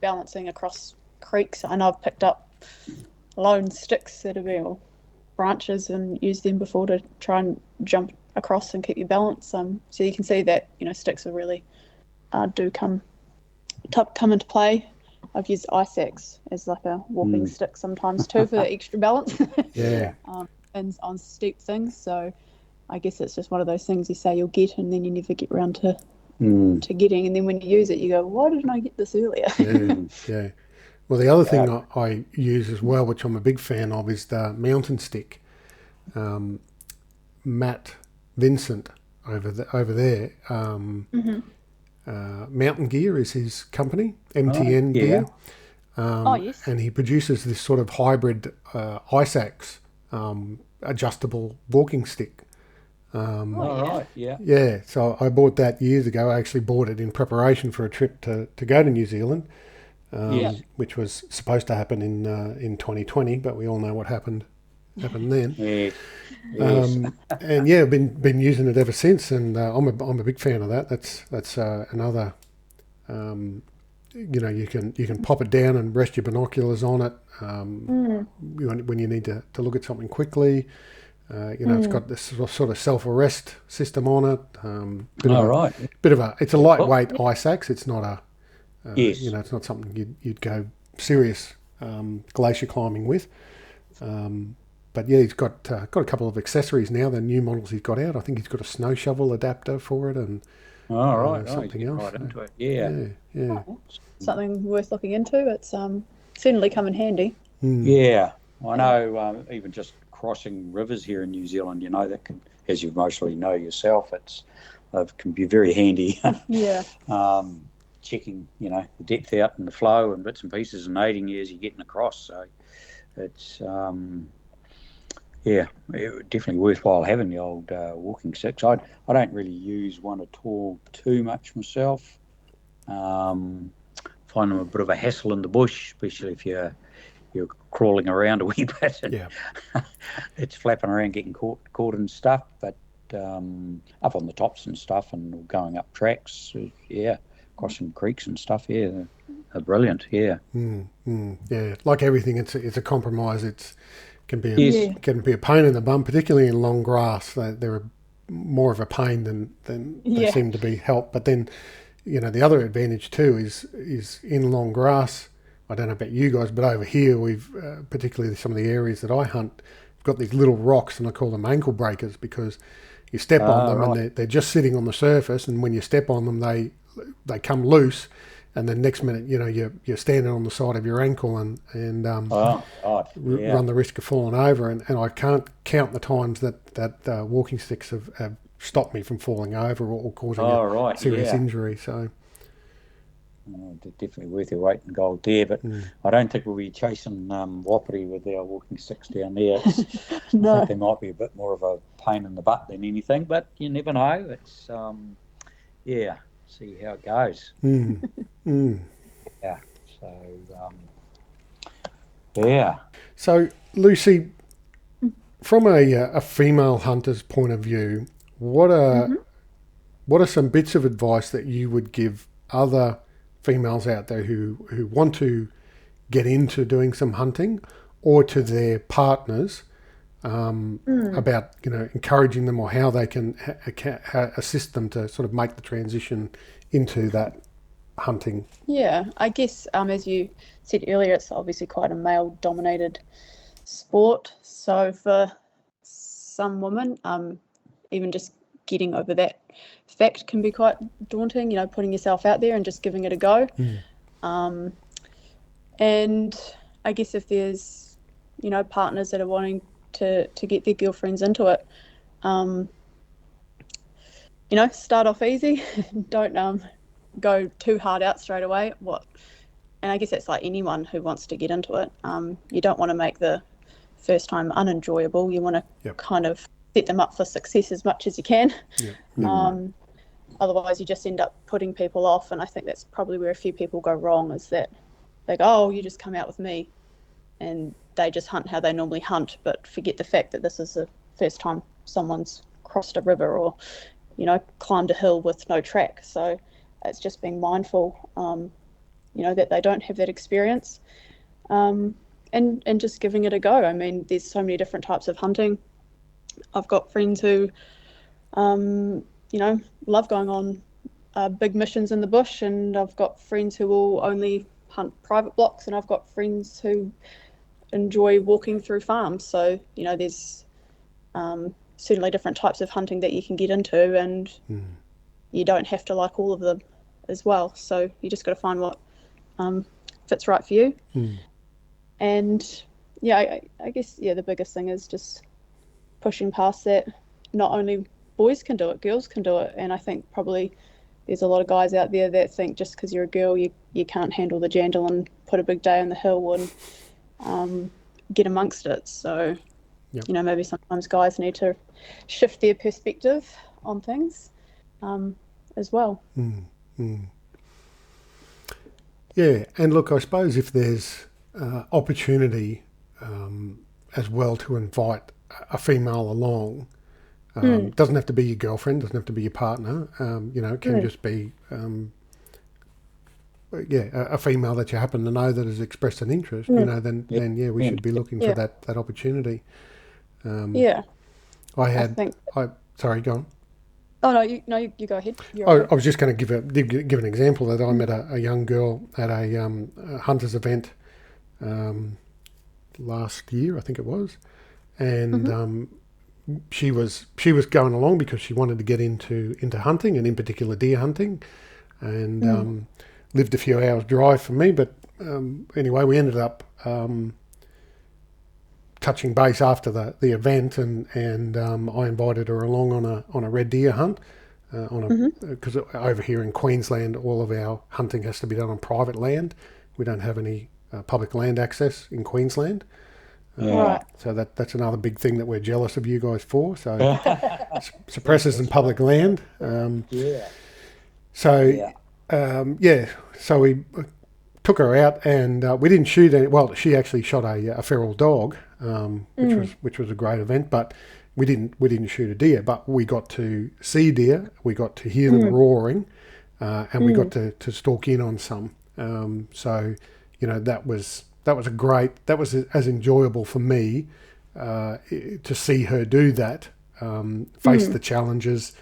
Balancing across creeks, I know I've picked up lone sticks that have been branches and used them before to try and jump across and keep your balance. So you can see that sticks are really do come into play. I've used ice axe as like a walking stick sometimes too for the extra balance. And on steep things. So I guess it's just one of those things you say you'll get, and then you never get around to getting. And then when you use it, you go, "Why didn't I get this earlier?" Yeah. Well, the other thing I use as well, which I'm a big fan of, is the mountain stick. Matt Vincent over there. Mountain Gear is his company, MTN Gear. Yes. And he produces this sort of hybrid ice axe adjustable walking stick. Yeah, so I bought that years ago. I actually bought it in preparation for a trip to go to New Zealand, which was supposed to happen in 2020, but we all know what happened then. Yes. And yeah, I've been using it ever since, and I'm a big fan of that. That's another. You can pop it down and rest your binoculars on it when you need to look at something quickly. It's got this sort of self-arrest system on it. It's a lightweight ice axe. It's not a it's not something you'd go serious glacier climbing with. But yeah, he's got a couple of accessories now. The new models he's got out. I think he's got a snow shovel adapter for it, and something else. Right into it. Yeah. Something worth looking into. It's certainly come in handy. Yeah, I know. Even just crossing rivers here in New Zealand, that can, as you mostly know yourself, it can be very handy. Checking, the depth out and the flow and bits and pieces, and aiding you as you're getting across. So it's definitely worthwhile having the old walking sticks. I don't really use one at all too much myself. Find them a bit of a hassle in the bush, especially if you're crawling around a wee bit. Yeah. It's flapping around, getting caught in stuff. But up on the tops and stuff, and going up tracks, crossing creeks and stuff, they're brilliant. Yeah. Yeah. Like everything, it's a compromise. Can be a pain in the bum, particularly in long grass. They're more of a pain than they seem to be help. But then, the other advantage too is in long grass. I don't know about you guys, but over here we've particularly some of the areas that I hunt, we've got these little rocks, and I call them ankle breakers, because you step on them and they're just sitting on the surface, and when you step on them, they come loose. And then next minute, you're standing on the side of your ankle and run the risk of falling over. And I can't count the times that walking sticks have stopped me from falling over or causing a serious injury. So definitely worth your weight in gold there. But I don't think we'll be chasing Wapiti with our walking sticks down there. No. I think they might be a bit more of a pain in the butt than anything. But you never know. It's see how it goes. Yeah. So, Lucy, from a female hunter's point of view, what are some bits of advice that you would give other females out there who want to get into doing some hunting, or to their partners, about encouraging them, or how they can assist them to sort of make the transition into that hunting? Yeah, I guess as you said earlier, it's obviously quite a male-dominated sport. So for some women, even just getting over that fact can be quite daunting. Putting yourself out there and just giving it a go. And I guess if there's partners that are wanting to get their girlfriends into it, start off easy. Don't go too hard out straight away. And I guess that's like anyone who wants to get into it. You don't want to make the first time unenjoyable. You want to kind of set them up for success as much as you can. Otherwise you just end up putting people off, and I think that's probably where a few people go wrong, is that they go, oh, you just come out with me, and they just hunt how they normally hunt, but forget the fact that this is the first time someone's crossed a river or climbed a hill with no track. So it's just being mindful that they don't have that experience, and just giving it a go. I mean, there's so many different types of hunting. I've got friends who love going on big missions in the bush, and I've got friends who will only hunt private blocks, and I've got friends who enjoy walking through farms. So there's certainly different types of hunting that you can get into, and you don't have to like all of them as well. So you just got to find what fits right for you. And I guess the biggest thing is just pushing past that. Not only boys can do it, girls can do it. And I think probably there's a lot of guys out there that think just because you're a girl you can't handle the jandle and put a big day on the hill and get amongst it. So maybe sometimes guys need to shift their perspective on things as well. Yeah, and look, I suppose if there's opportunity as well to invite a female along, doesn't have to be your girlfriend, doesn't have to be your partner, it can just be a female that you happen to know that has expressed an interest, then we should be looking for that opportunity. Sorry, go on. Oh no, you go ahead. I was just going to give an example that I met a young girl at a hunters event last year, I think it was, and she was going along because she wanted to get into hunting, and in particular deer hunting, and lived a few hours drive from me. But anyway, we ended up touching base after the event, and I invited her along on a red deer hunt, because over here in Queensland all of our hunting has to be done on private land. We don't have any public land access in Queensland, Right. So that's another big thing that we're jealous of you guys for. So suppressors in public land. So we took her out, and we didn't shoot any. Well, she actually shot a feral dog, which was a great event. But we didn't shoot a deer. But we got to see deer. We got to hear them roaring, and we got to stalk in on some. So that was as enjoyable for me to see her do that, face the challenges.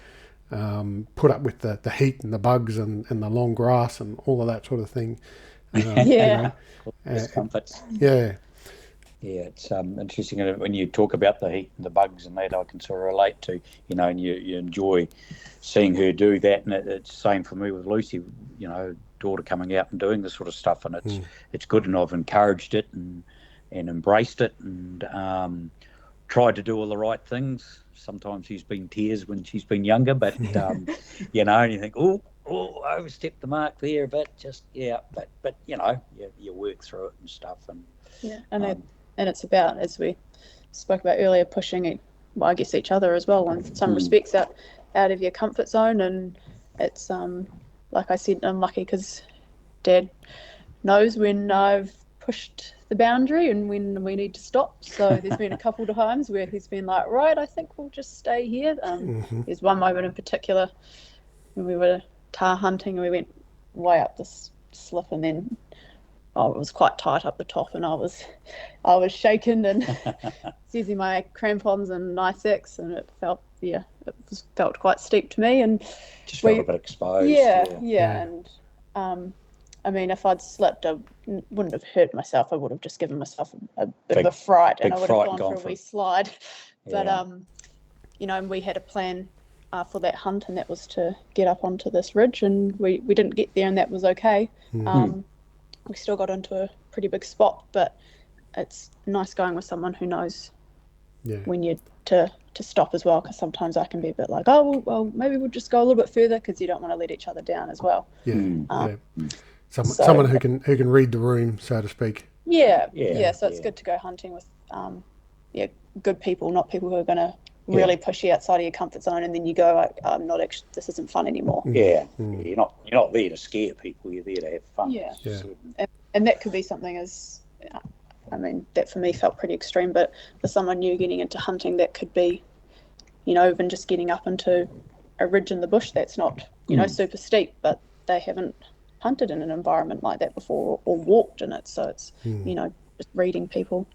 Put up with the heat and the bugs and the long grass and all of that sort of thing. Discomforts. Yeah, it's interesting when you talk about the heat and the bugs and that. I can sort of relate to, and you enjoy seeing her do that. And it's the same for me with Lucy, daughter coming out and doing this sort of stuff. And it's good, and I've encouraged it and embraced it and tried to do all the right things. Sometimes she's been tears when she's been younger, but and you think, oh, I overstepped the mark there, but but you work through it and stuff, and and it's about, as we spoke about earlier, pushing I guess each other as well in some respects out of your comfort zone. And it's like I said, I'm lucky because Dad knows when I've pushed the boundary and when we need to stop. So there's been a couple of times where he's been like, right, I think we'll just stay here. There's one moment in particular when we were tar hunting and we went way up this slip, and then it was quite tight up the top, and I was shaken and using my crampons and nice axe, and it felt quite steep to me, and just felt a bit exposed. And I mean, if I'd slipped, I wouldn't have hurt myself. I would have just given myself a bit of a fright, and I would have gone for a wee slide. But and we had a plan for that hunt, and that was to get up onto this ridge, and we didn't get there, and that was okay. We still got into a pretty big spot, but it's nice going with someone who knows when you to stop as well, because sometimes I can be a bit like, oh well, maybe we'll just go a little bit further, because you don't want to let each other down as well. Someone who can read the room, so to speak. So it's good to go hunting with good people, not people who are going to really push you outside of your comfort zone, and then you go like, I'm not actually, this isn't fun anymore. You're not there to scare people, you're there to have fun. And that could be something as that for me felt pretty extreme, but for someone new getting into hunting, that could be even just getting up into a ridge in the bush that's not super steep, but they haven't hunted in an environment like that before or walked in it, so it's just reading people.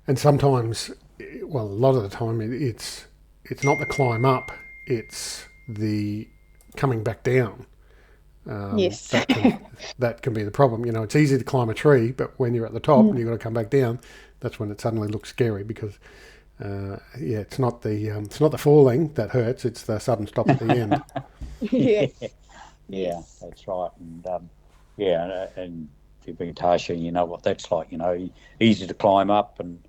And sometimes, well, a lot of the time it's not the climb up, it's the coming back down. That can be the problem. It's easy to climb a tree, but when you're at the top and you've got to come back down, that's when it suddenly looks scary, because it's not the falling that hurts, it's the sudden stop at the end. That's right. And and if you've been Tasha, you know what that's like. Easy to climb up and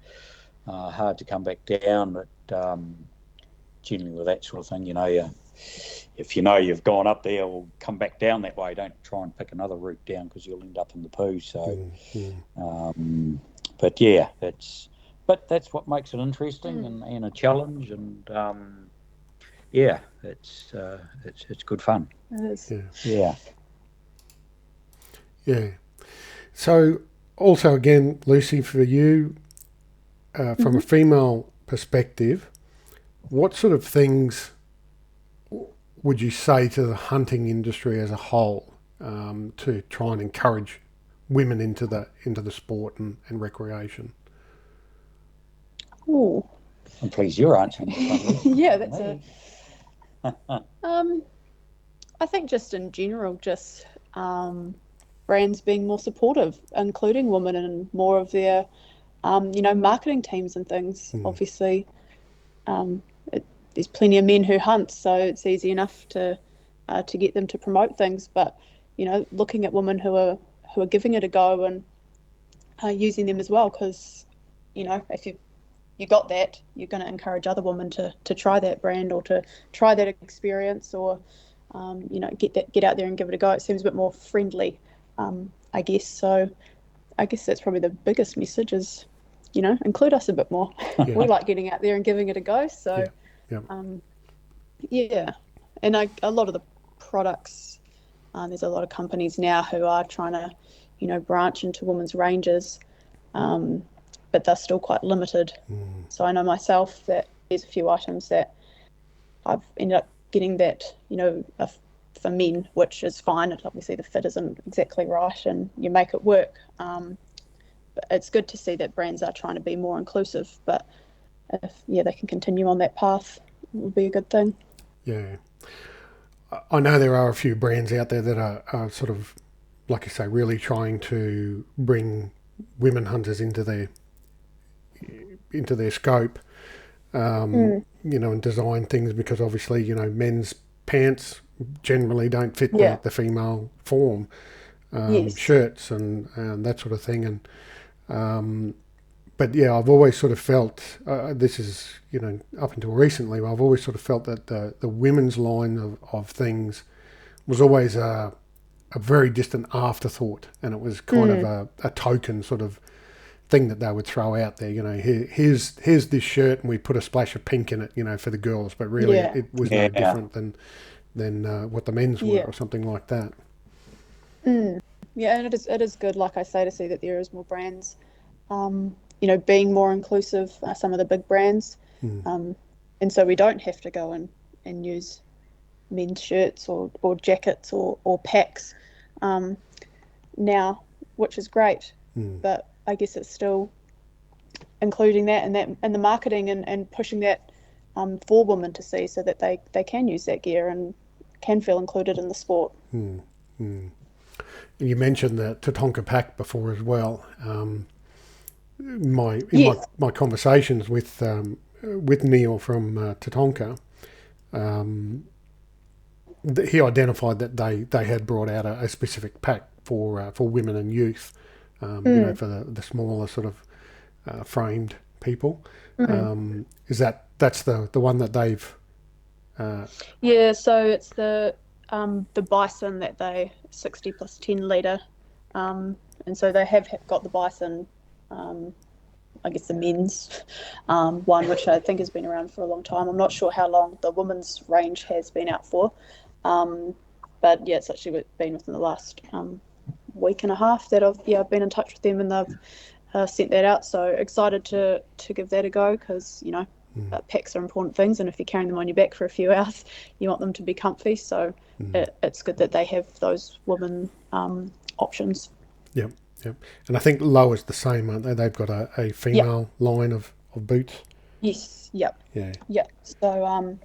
hard to come back down, but generally with that sort of thing, if you've gone up there, or come back down that way, don't try and pick another route down, because you'll end up in the poo. So but that's what makes it interesting and a challenge, and it's good fun. It is. So also, again, Lucy, for you, from a female perspective, what sort of things would you say to the hunting industry as a whole, to try and encourage women into the sport and recreation? Oh, I'm pleased you're answering this one. That's I think just in general, just brands being more supportive, including women in more of their marketing teams and things. Obviously, there's plenty of men who hunt, so it's easy enough to get them to promote things. But looking at women who are giving it a go and using them as well, because if you got that, you're going to encourage other women to try that brand or to try that experience, or get out there and give it a go. It seems a bit more friendly, I guess. So I guess that's probably the biggest message is, include us a bit more. Yeah. We like getting out there and giving it a go. So, Yeah. yeah. And a lot of the products, there's a lot of companies now who are trying to, branch into women's ranges, but they're still quite limited. So I know myself that there's a few items that I've ended up getting that, for men, which is fine. Obviously the fit isn't exactly right and you make it work. But it's good to see that brands are trying to be more inclusive, but if they can continue on that path, it would be a good thing. Yeah. I know there are a few brands out there that are sort of, like you say, really trying to bring women hunters into their scope, and design things because obviously, men's pants generally don't fit the female form, Yes. shirts and that sort of thing. And but yeah, I've always sort of felt, this is, up until recently, I've always sort of felt that the women's line of things was always a very distant afterthought, and it was kind of a token sort of thing that they would throw out there. Here's this shirt, and we put a splash of pink in it, for the girls, but really it was no different than what the men's were or something like that. Yeah, and it is good, like I say, to see that there is more brands, being more inclusive, some of the big brands, and so we don't have to go and use men's shirts or jackets or packs now, which is great. But I guess it's still including that and the marketing and pushing that for women to see, so that they can use that gear and can feel included in the sport. You mentioned the Tatonka pack before as well. My conversations with Neil from Tatonka, he identified that they had brought out a specific pack for women and youth, for the smaller sort of framed people. Is that's the one that they've? So it's the bison that they 60 plus 10 litre, and so they have got the bison, I guess the men's one, which I think has been around for a long time. I'm not sure how long the women's range has been out for, but it's actually been within the last week and a half that I've been in touch with them, and they've sent that out. So excited to give that a go, because packs are important things, and if you're carrying them on your back for a few hours, you want them to be comfy. So it's good that they have those women options. Yep. And I think Lowe's the same, aren't they? They've got a female line of boots. Yes. Yep. Yeah. So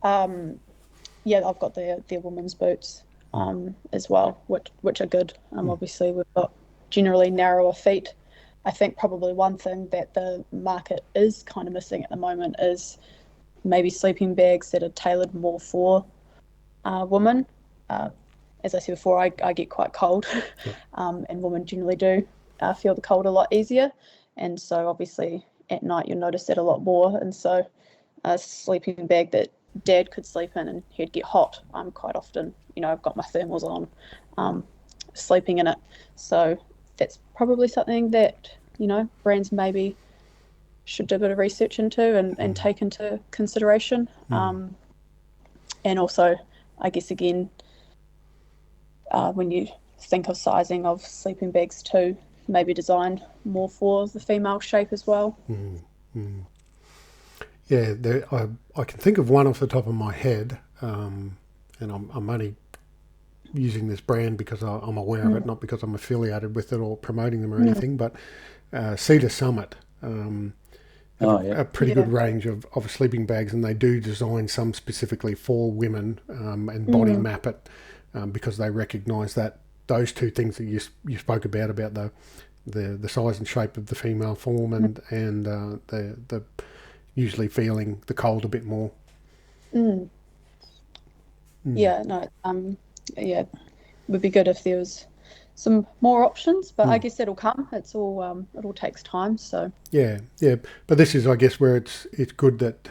I've got their women's boots as well, which are good. Obviously we've got generally narrower feet. I think probably one thing that the market is kind of missing at the moment is maybe sleeping bags that are tailored more for women. As I said before, I get quite cold, and women generally do feel the cold a lot easier. And so obviously at night you'll notice that a lot more. And so a sleeping bag that Dad could sleep in and he'd get hot, quite often, I've got my thermals on, sleeping in it. So that's probably something that, brands maybe should do a bit of research into and take into consideration. And also, I guess, again, when you think of sizing of sleeping bags too, maybe design more for the female shape as well. Yeah, I can think of one off the top of my head, and I'm only using this brand because I'm aware of it, not because I'm affiliated with it or promoting them or anything, but Cedar Summit a pretty good range of sleeping bags, and they do design some specifically for women and body map it because they recognise that those two things that you spoke about the size and shape of the female form and the usually feeling the cold a bit more. It would be good if there was some more options, but I guess that'll come. It's all it all takes time. So yeah. But this is, I guess, where it's good that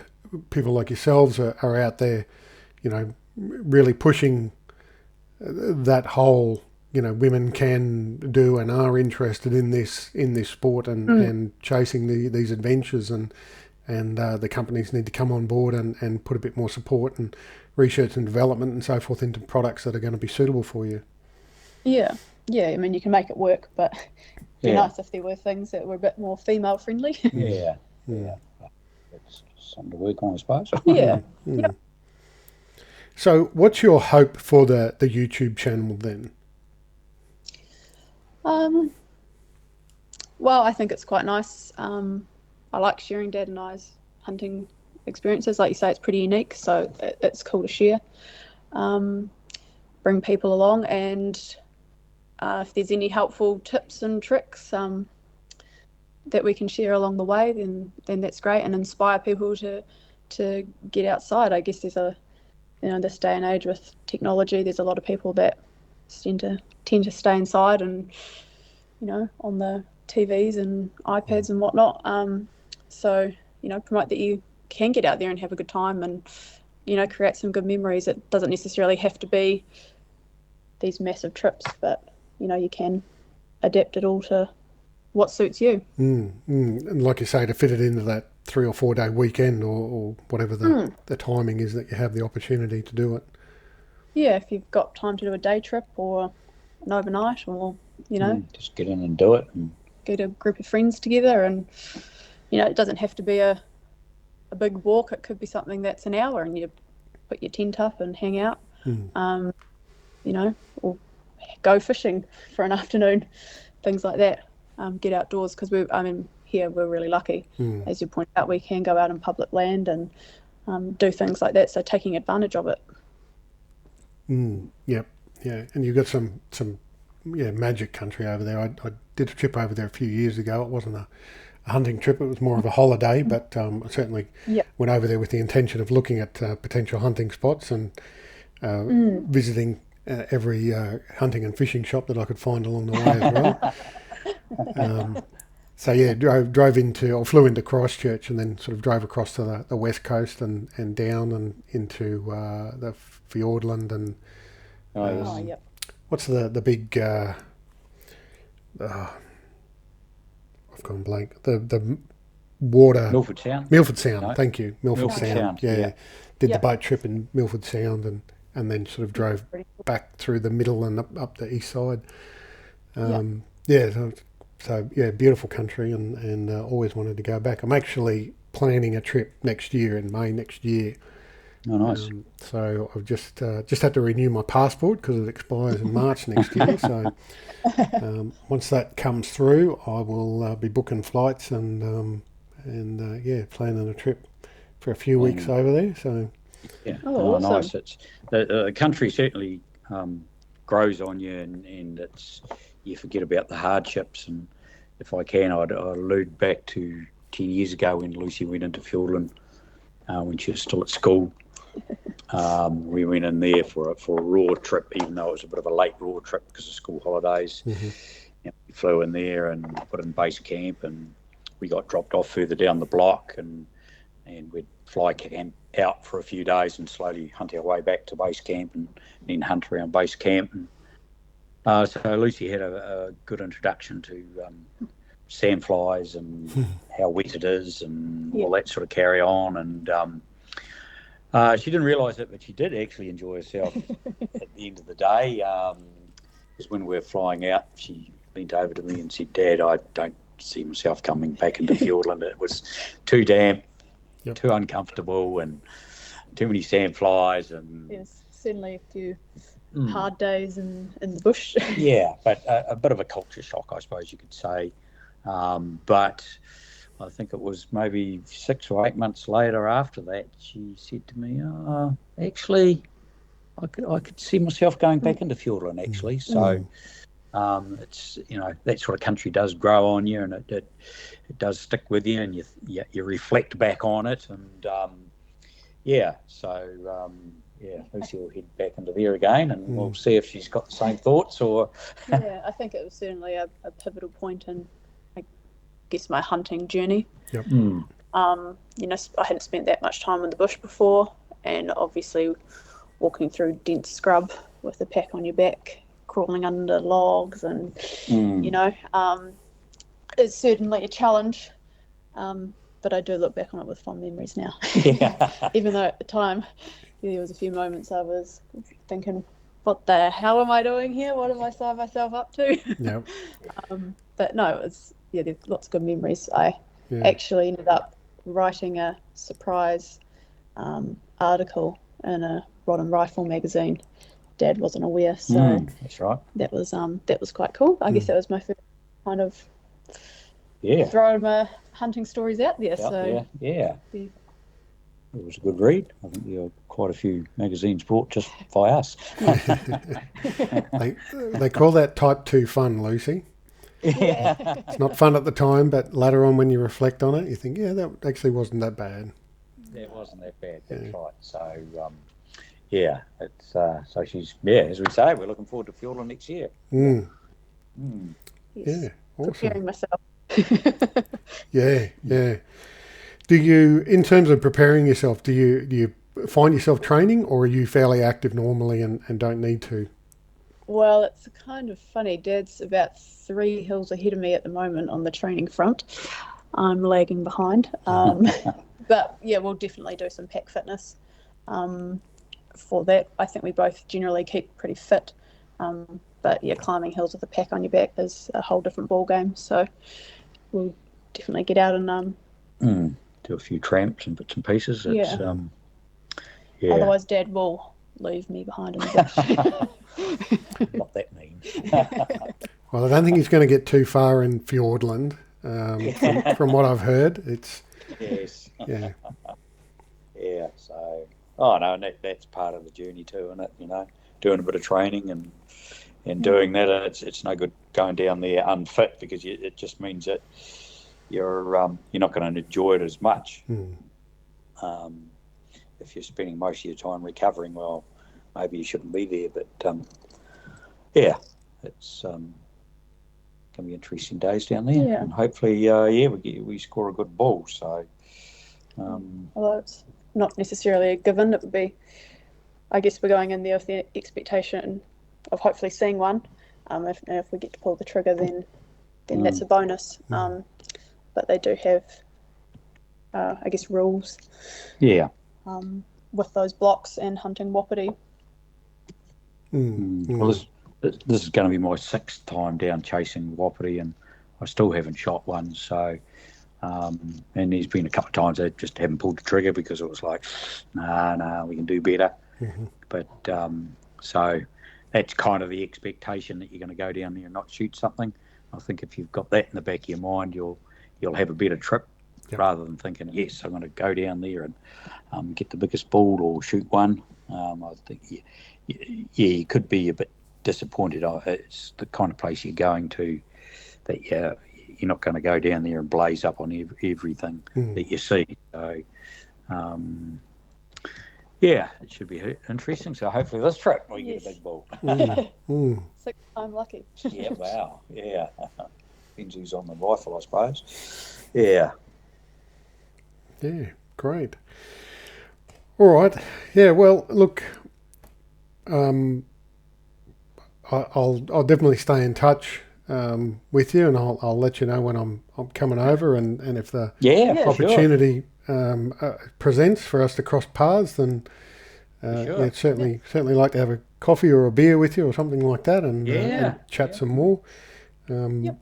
people like yourselves are out there, really pushing that whole, women can do and are interested in this sport and chasing these adventures, and the companies need to come on board and put a bit more support and research and development and so forth into products that are going to be suitable for you. Yeah. I mean, you can make it work, but it'd be nice if there were things that were a bit more female friendly. Yeah. It's something to work on, I suppose. Yeah. Yep. So what's your hope for the YouTube channel then? Well, I think it's quite nice. I like sharing Dad and I's hunting experiences. Like you say, it's pretty unique, so it's cool to share. Bring people along, and if there's any helpful tips and tricks that we can share along the way, then that's great, and inspire people to get outside. I guess there's this day and age with technology, there's a lot of people that tend to stay inside and on the TVs and iPads and whatnot. So promote that you can get out there and have a good time and create some good memories. It doesn't necessarily have to be these massive trips, but you can adapt it all to what suits you. And like you say, to fit it into that 3 or 4 day weekend or whatever the timing is that you have the opportunity to do it. Yeah, if you've got time to do a day trip or an overnight, or just get in and do it, and get a group of friends together, and it doesn't have to be a big walk. It could be something that's an hour, and you put your tent up and hang out. Or go fishing for an afternoon, things like that. Get outdoors, because here we're really lucky. As you point out, we can go out in public land and do things like that, so taking advantage of it. Yep. Yeah, and you've got some magic country over there. I did a trip over there a few years ago. It wasn't a hunting trip, it was more of a holiday, but I certainly went over there with the intention of looking at potential hunting spots and visiting every hunting and fishing shop that I could find along the way as well. So yeah, flew into Christchurch and then sort of drove across to the west coast and down and into the Fiordland and what's the big I've gone blank. The water. Milford Sound. Milford Sound. No. Thank you. Milford Sound. Yeah. Did the boat trip in Milford Sound and then sort of drove back through the middle and up the east side. So beautiful country and always wanted to go back. I'm actually planning a trip next year, in May next year. Oh, nice. So I've just had to renew my passport because it expires in March next year. So once that comes through, I will be booking flights and planning a trip for a few weeks over there. So awesome. Nice. It's the country certainly grows on you, and it's you forget about the hardships. And if I can, I'd allude back to 10 years ago when Lucy went into Fiordland when she was still at school. We went in there for a raw trip, even though it was a bit of a late raw trip because of school holidays. We flew in there and put in base camp, and we got dropped off further down the block, and we'd fly camp out for a few days and slowly hunt our way back to base camp and then hunt around base camp. And so Lucy had a good introduction to sandflies and how wet it is and all that sort of carry on. And she didn't realise it, but she did actually enjoy herself at the end of the day. Because when we were flying out, she leant over to me and said, "Dad, I don't see myself coming back into Fiordland. It was too damp, too uncomfortable, and too many sandflies." And yes, certainly a few hard days in the bush. Yeah, but a bit of a culture shock, I suppose you could say. But I think it was maybe 6 or 8 months later after that, she said to me, actually, I could see myself going back into Fiordland, actually. So it's, that sort of country does grow on you, and it does stick with you, and you reflect back on it. And, Lucy will head back into there again, and we'll see if she's got the same thoughts or... Yeah, I think it was certainly a pivotal point in, I guess, my hunting journey. Yep. I hadn't spent that much time in the bush before, and obviously walking through dense scrub with a pack on your back crawling under logs, and it's certainly a challenge. But I do look back on it with fond memories now. Yeah. Even though at the time there was a few moments I was thinking, what the hell am I doing here? What have I signed myself up to? Yeah. But no, there's lots of good memories. I actually ended up writing a surprise article in a Rod and Rifle magazine. Dad wasn't aware, so that's right. That was quite cool. I guess that was my first kind of throw my hunting stories out there. It was a good read. I think there were quite a few magazines brought just by us. They call that type 2 fun, Lucy. Yeah. It's not fun at the time, but later on when you reflect on it, you think, that actually wasn't that bad. It wasn't that bad, that's right. So, it's so she's, as we say, we're looking forward to Fiordland next year. Yes. Yeah, awesome. Preparing myself. Yeah. Do you, in terms of preparing yourself, do you find yourself training, or are you fairly active normally and don't need to? Well, it's kind of funny. Dad's about 3 hills ahead of me at the moment on the training front. I'm lagging behind. But we'll definitely do some pack fitness for that. I think we both generally keep pretty fit. But climbing hills with a pack on your back is a whole different ball game. So we'll definitely get out and do a few tramps and bits and pieces. It's, Otherwise, Dad will leave me behind in the bush. What that means. Well, I don't think he's going to get too far in Fiordland. From what I've heard, it's So, and that's part of the journey too, isn't it? Doing a bit of training and doing that. It's no good going down there unfit, because it just means that you're not going to enjoy it as much. If you're spending most of your time recovering, well, maybe you shouldn't be there. But it's going to be interesting days down there, and hopefully, we score a good bull. So, although it's not necessarily a given, it would be. I guess we're going in there with the expectation of hopefully seeing one. If we get to pull the trigger, then that's a bonus. But they do have, I guess, rules. Yeah. With those blocks and hunting wapiti. Well, this is going to be my 6th time down chasing wapiti, and I still haven't shot one. So, and there's been a couple of times I just haven't pulled the trigger because it was like, no, we can do better. But so that's kind of the expectation, that you're going to go down there and not shoot something. I think if you've got that in the back of your mind, you'll have a better trip, rather than thinking, yes, I'm going to go down there and get the biggest bull or shoot one. I think you could be a bit disappointed. It's the kind of place you're going to that you're not going to go down there and blaze up on everything that you see. So, it should be interesting. So hopefully this trip we get a big bull. 6th time lucky. Yeah, wow. Yeah. Depends who's on the rifle, I suppose. Yeah. Yeah, great. All right. Yeah, well, look, I'll definitely stay in touch with you, and I'll let you know when I'm coming over, and if the opportunity presents for us to cross paths, then certainly like to have a coffee or a beer with you or something like that, and chat some more. I'm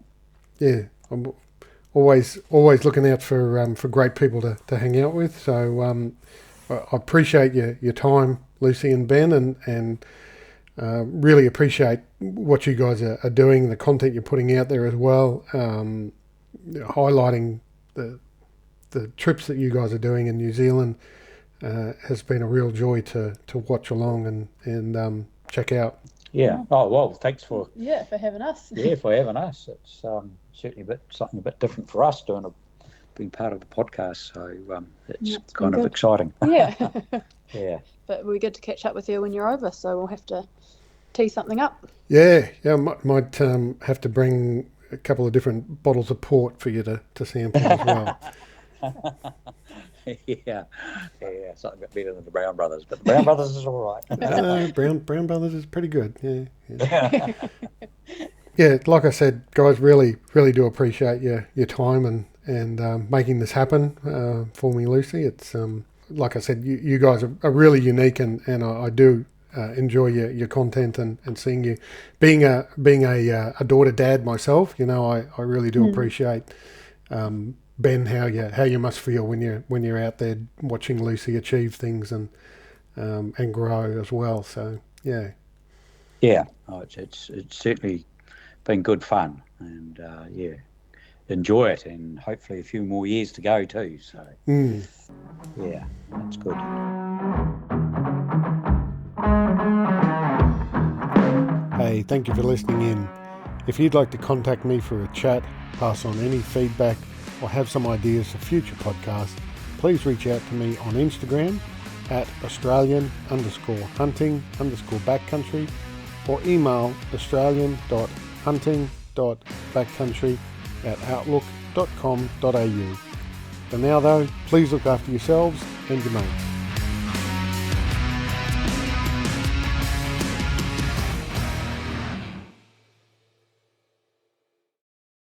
always looking out for great people to hang out with. So I appreciate your time, Lucy and Ben, and really appreciate what you guys are doing, the content you're putting out there as well, highlighting the trips that you guys are doing in New Zealand. Has been a real joy to watch along and check out. Yeah. Oh, well, thanks for having us. For having us. It's certainly something a bit different for us being part of the podcast. So it's kind of exciting. Yeah. Yeah. But we're good to catch up with you when you're over, so we'll have to tee something up. Yeah. Might have to bring a couple of different bottles of port for you to sample as well. Yeah, something a bit better than the Brown Brothers, but the Brown Brothers is all right. Brown Brothers is pretty good. Yeah. Yeah, like I said, guys, really do appreciate your time and making this happen for me, Lucy. It's like I said, you guys are really unique, and I do enjoy your content and seeing you being a daughter dad myself. I really do appreciate Ben, how you must feel when you're out there watching Lucy achieve things and grow as well. So yeah. Oh, it's certainly been good fun, and enjoy it, and hopefully a few more years to go too. So yeah, that's good. Hey, thank you for listening in. If you'd like to contact me for a chat, pass on any feedback, or have some ideas for future podcasts, please reach out to me on Instagram at australian_hunting_backcountry, or email australian.hunting.backcountry@outlook.com.au. For now though, please look after yourselves and your mates.